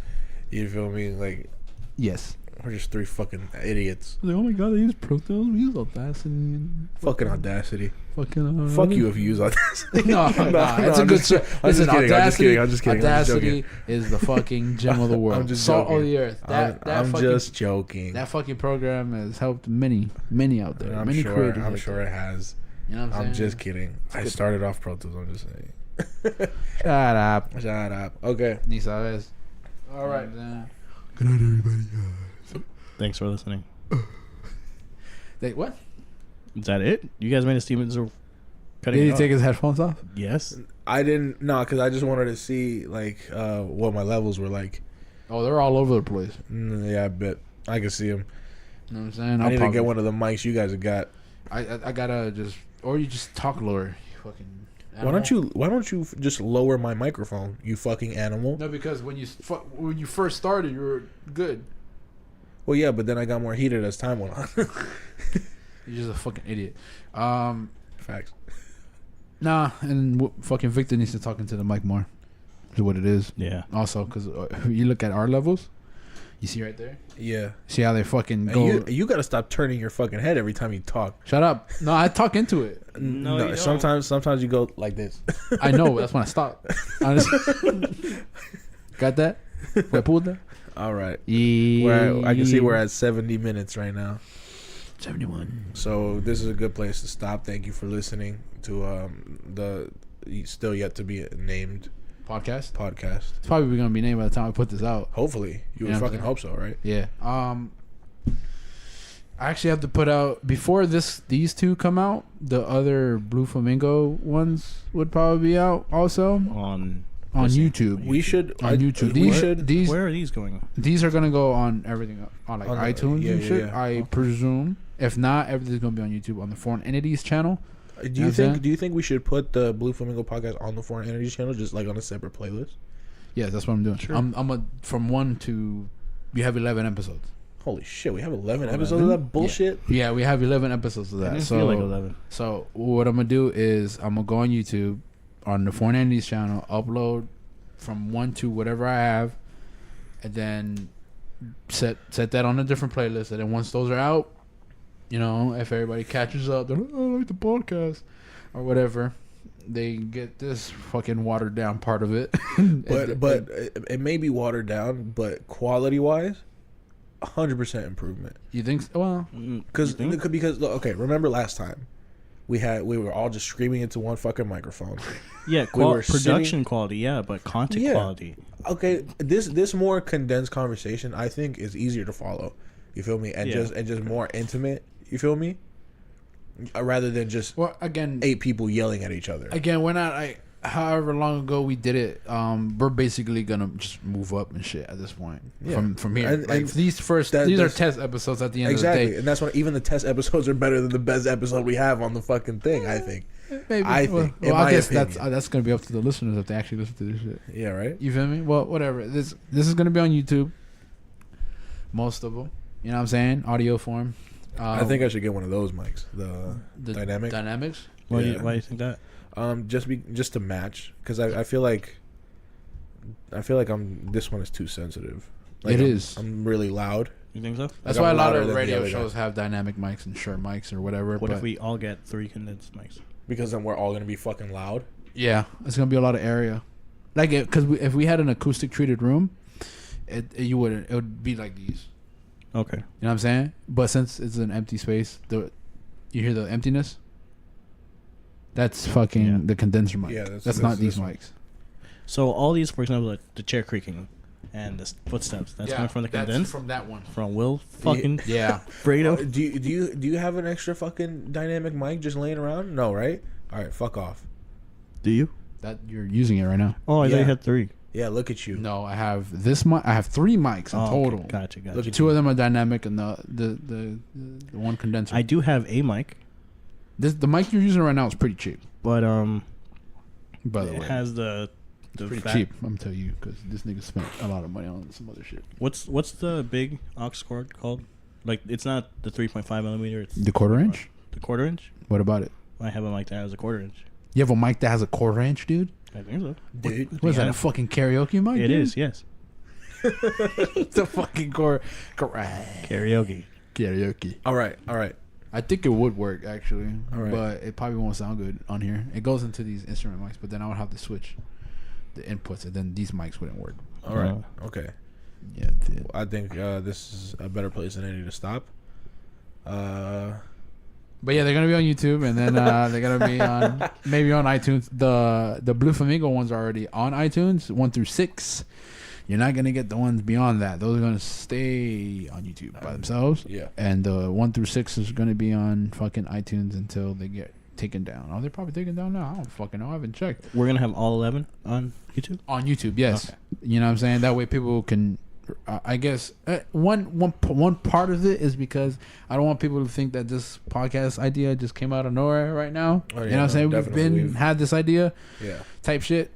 You feel me? Like, Yes. we're just 3 fucking idiots. Like, oh my god, they use Pro Tools. We use Audacity. And Fucking Audacity. fucking. Fuck you if you use Audacity. No, it's a I'm good. just- I'm Listen, just kidding. Audacity. I'm just kidding. Audacity is the fucking gem of the world. I'm just Salt of joking. the earth. That I'm fucking, just joking. That fucking program has helped many out there. I'm many sure. creators. I'm out sure there. it has. You know what I'm I'm saying? just kidding. I started off Pro Tools. I'm just saying. Shut up. Shut up. Okay. Ni sabes. All right. Good night, everybody. Thanks for listening. What? Is that it? You guys made a Stevens or cutting Did it he off? take his headphones off? Yes. I didn't. No, because I just wanted to see like what my levels were like. Oh, they're all over the place. Yeah, I bet I can see them. You know what I'm saying? I need to get one of the mics you guys have got. I gotta just, or you just talk lower. You fucking. Why don't you just lower my microphone, you fucking animal? No, because when you first started, you were good. Well, yeah, but then I got more heated as time went on. You're just a fucking idiot. Facts. Nah, and fucking Victor needs to talk into the mic more. Is what it is. Yeah. Also, because you look at our levels, you see right there. Yeah. See how they fucking And go. you got to stop turning your fucking head every time you talk. Shut up. No, I talk into it. No, you don't. Sometimes you go like this. I know. That's when I stop. Honestly. Got that? Fue puta? All right. Y- I can see we're at 70 minutes right now. 71. So this is a good place to stop. Thank you for listening to the still yet to be named Podcast? podcast. It's probably going to be named by the time I put this out. Hopefully. You would Yeah, fucking okay. hope so, right? Yeah. I actually have to put out before these two come out. The other Blue Flamingo ones would probably be out also On on Listen, YouTube. We should On YouTube. We These should. these where are these going? these are gonna go on everything on like On the- iTunes yeah, and yeah, shit. yeah. I presume. If not, everything's gonna be on YouTube on the Foreign Entities channel. Do know you what I'm saying? think we should put the Blue Flamingo podcast on the Foreign Energy channel, just like on a separate playlist? Yeah, that's what I'm doing. Sure. I'm from 1 to. We have 11 episodes. Holy shit, we have 11 11? episodes of that bullshit. Yeah, we have 11 episodes of I that. didn't So feel like 11. So what I'm gonna do is I'm gonna go on YouTube, on the Foreign Entities channel, upload from 1 to whatever I have, and then set that on a different playlist. And then once those are out, you know, if everybody catches up, they're like, oh, I like the podcast or whatever, they get this fucking watered down part of it. But it may be watered down, but quality wise, 100% improvement. You think? Well, Because look, okay, remember last time we were all just screaming into one fucking microphone. Yeah, We were production sitting- quality, yeah, but content Yeah. quality. Okay, this more condensed conversation I think is easier to follow. You feel me? And Yeah. just more intimate. You feel me? Rather than just well, again, 8 people yelling at each other. we're not like however long ago we did it. We're basically gonna just move up and shit at this point. Yeah. From here. And- Like, and these are that's- test episodes at the end Exactly, of the day. and that's why even the test episodes are better than the best episode we have on the fucking thing. I think. Maybe. I think, in I my guess opinion. that's gonna be up to the listeners if they actually listen to this shit. Yeah, right. You feel me? Well, whatever. This is gonna be on YouTube. Most of them. You know what I'm saying? Audio form. I think I should get one of those mics. The dynamic. Dynamics. Why, do Yeah. why do you think that? Just to match, because I feel like this one is too sensitive. Like It is. I'm really loud. You think so? That's I'm why a lot louder of than the radio other guy. shows have dynamic mics and short mics or whatever. What but if we all get 3 condensed mics? Because then we're all gonna be fucking loud. yeah, it's gonna be a lot of area. Like, because if we had an acoustic treated room, it would be like these. Okay. You know what I'm saying? But since it's an empty space, you hear the emptiness. That's fucking Yeah. the condenser mic. Yeah, that's that's not these this one. mics. So all these, for example, like the chair creaking and the footsteps, that's coming from the condensed? from that one. From Will fucking Yeah. Fredo? Do you have an extra fucking dynamic mic just laying around? No, right? All right, fuck off. Do you? That you're using it right now. Oh, I thought Yeah. you had 3. Yeah, look at you. No, I have this mic. I have 3 mics in total. Okay. Gotcha. Look at 2 of them are dynamic, and the one condenser. I do have a mic, the mic you're using right now is pretty cheap. but By the it way, has the pretty fat- cheap. I'm gonna tell you because this nigga spent a lot of money on some other shit. What's the big aux cord called? Like, it's not the 3.5 millimeter. It's The 1/4 inch. the 1/4 inch. What about it? I have a mic that has a 1/4 inch. You have a mic that has a 1/4 inch, dude. I think so. Dude. What is that? Yeah. A fucking karaoke mic? It dude? is, yes. It's a fucking Karaoke. karaoke. All right. I think it would work actually, All right. but it probably won't sound good on here. It goes into these instrument mics, but then I would have to switch the inputs, and then these mics wouldn't work. All right. Okay. Yeah, dude. I think this is a better place than any to stop. But yeah, they're gonna be on YouTube, and then they're gonna be on maybe on iTunes. The Blue Flamingo ones are already on iTunes, 1 through 6. You're not gonna get the ones beyond that. Those are gonna stay on YouTube by themselves. Yeah. And 1 through 6 is gonna be on fucking iTunes until they get taken down. Oh, they're probably taken down now. I don't fucking know. I haven't checked. We're gonna have all 11 on YouTube. On YouTube, yes. Okay. You know what I'm saying? That way people can. I guess one part of it is because I don't want people to think that this podcast idea just came out of nowhere right now. Oh, yeah, you know what I'm saying? We've had this idea Yeah. type shit.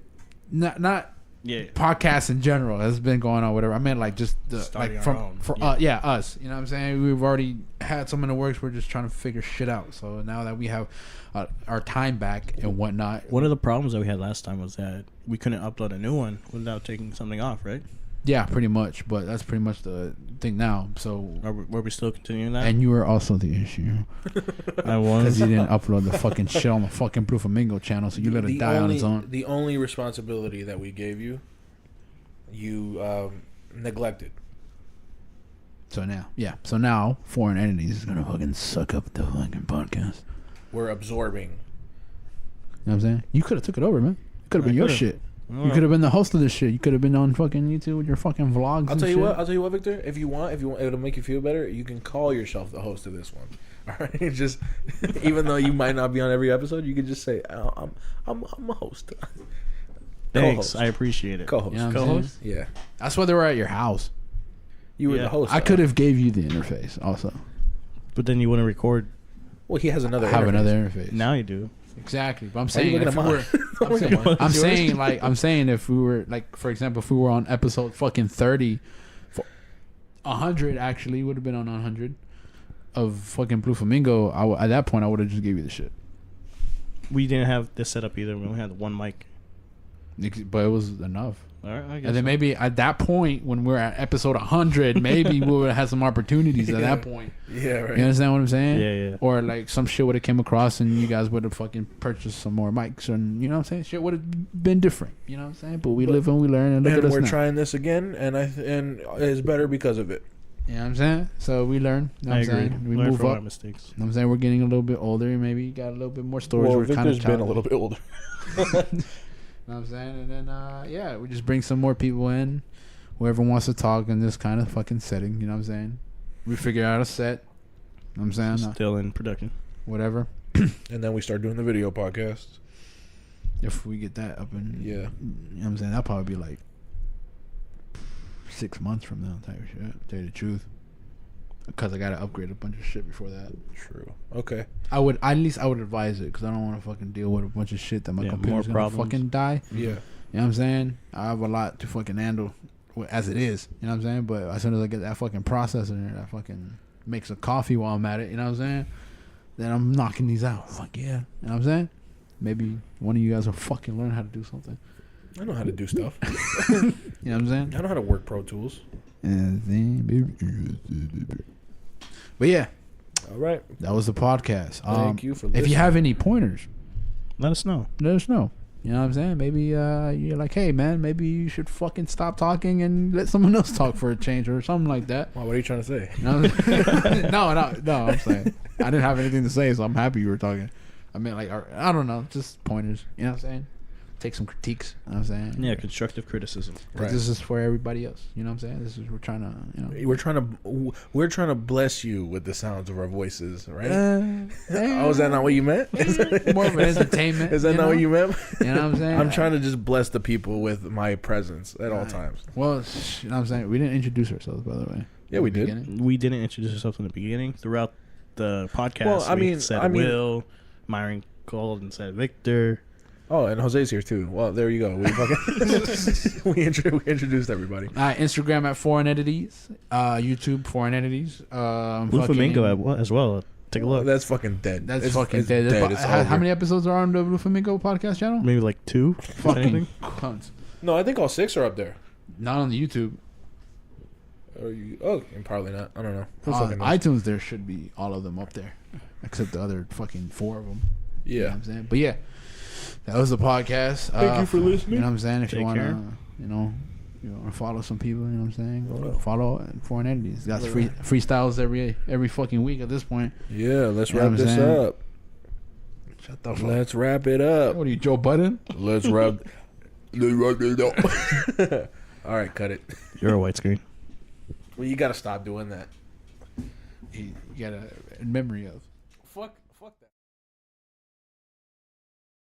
Not Yeah. podcasts in general has been going on, whatever. I meant like just the Starting like our from own. for us. You know what I'm saying? We've already had some in the works. We're just trying to figure shit out. So now that we have our time back and whatnot, One of the problems that we had last time was that we couldn't upload a new one without taking something off, right? yeah, pretty much. But that's pretty much the thing now. So Were we still continuing that? and you were also the issue. I Because was. you didn't upload the fucking shit on the fucking Blue Flamingo channel, so you let it die on its own. The only responsibility that we gave you, you neglected. So now, foreign entities is gonna fucking suck up the fucking podcast. We're absorbing. You know what I'm saying? You could have took it over, man. It could have been I your could've. shit. You could have been the host of this shit. You could have been on fucking YouTube with your fucking vlogs. I'll tell you what, Victor. If you want, it'll make you feel better. You can call yourself the host of this one. All right, just even though you might not be on every episode, you can just say, "I'm a host." Thanks, Co-host. I appreciate it. Co-host. You know what I'm Co-host? saying? Yeah, That's why they were at your house. you were Yeah. the host. I could have gave you the interface also. But then you want to record. Well, he has another. I have interface. another interface. Now you do. Exactly. But I'm Why are you saying looking if at we mine? were, Look at mine. I'm saying if we were like, for example, if we were on episode fucking 30, 100 actually would have been on 100 of fucking Blue Flamingo. At that point, I would have just gave you the shit. We didn't have this set up either. We only had one mic. But it was enough. All right, I guess. And then maybe at that point, when we're at episode 100, maybe we would have had some opportunities at that point. Yeah, right. You understand what I'm saying? Yeah, yeah. Or like some shit would have came across and you guys would have fucking purchased some more mics, and you know what I'm saying? Shit would have been different. You know what I'm saying? But we live and we learn, and look And at us we're now. trying this again, and it's better because of it. You know what I'm saying? So we learn. You know I what I'm agree. saying? We Learn move from our up. mistakes. You know what I'm saying? We're getting a little bit older. Maybe got a little bit more stories. Well, we're kind Victor's of been a little bit older. You know what I'm saying? And then, yeah, we just bring some more people in. Whoever wants to talk in this kind of fucking setting. You know what I'm saying? We figure out a set. You know what I'm saying? Still in production. Whatever. And then we start doing the video podcast. If we get that up and Yeah. you know what I'm saying? That'll probably be like 6 months from now type of shit. Tell you the truth. Because I gotta upgrade a bunch of shit before that. True. Okay. I would advise it because I don't want to fucking deal with a bunch of shit that my computer's more gonna problems. fucking die. Yeah. You know what I'm saying? I have a lot to fucking handle as it is. You know what I'm saying? But as soon as I get that fucking processor that fucking makes a coffee while I'm at it, you know what I'm saying? Then I'm knocking these out. Fuck yeah. You know what I'm saying? Maybe one of you guys will fucking learn how to do something. I know how to do stuff. You know what I'm saying? I know how to work Pro Tools. But yeah, All right. that was the podcast. Thank you for If listening. you have any pointers, Let us know. let us know. You know what I'm saying? Maybe you're like, hey man, maybe you should fucking stop talking and let someone else talk for a change or something like that. Well, what are you trying to say? You know what I'm saying? No. I'm saying I didn't have anything to say, so I'm happy you were talking. I mean, like, I don't know, just pointers. You know what I'm saying? take some critiques. You know what I'm saying? Yeah, constructive criticism. Right. This is for everybody else. You know what I'm saying? This is we're trying to, We're trying to bless you with the sounds of our voices, right? Oh, is that not what you meant? more of an entertainment. Is that not what you meant? You know what I'm saying? I'm trying to just bless the people with my presence at all times. Well, you know what I'm saying? We didn't introduce ourselves, by the way. Yeah, we did. Beginning. We didn't introduce ourselves in the beginning. Throughout the podcast, Well, I we mean- said Will, Myron called and said Victor. Oh, and Jose's here too. Well, there you go. We fucking we introduced everybody. Instagram at Foreign Entities. YouTube Foreign Entities. Blue Flamingo as well. Take a look. That's fucking dead. That's It's fucking dead. It's How over. many episodes are on the Blue Flamingo podcast channel? Maybe like 2. Fucking cunts. No, I think all 6 are up there. Not on the YouTube. Probably not. I don't know. Who On fucking knows? iTunes, there should be all of them up there, except the other fucking 4 of them. You know Yeah. what I'm saying? But yeah, that was the podcast. Thank you for listening. You know what I'm saying? If you Take want care. to, you know follow some people, you know what I'm saying? Go follow Foreign Entities. Got freestyles every fucking week at this point. Yeah, let's You know wrap what I'm this saying? up. Shut the fuck. Let's wrap it up. What are you, Joe Budden? Let's wrap it up. All right, cut it. You're a white screen. Well, you got to stop doing that. You got a memory of. Fuck.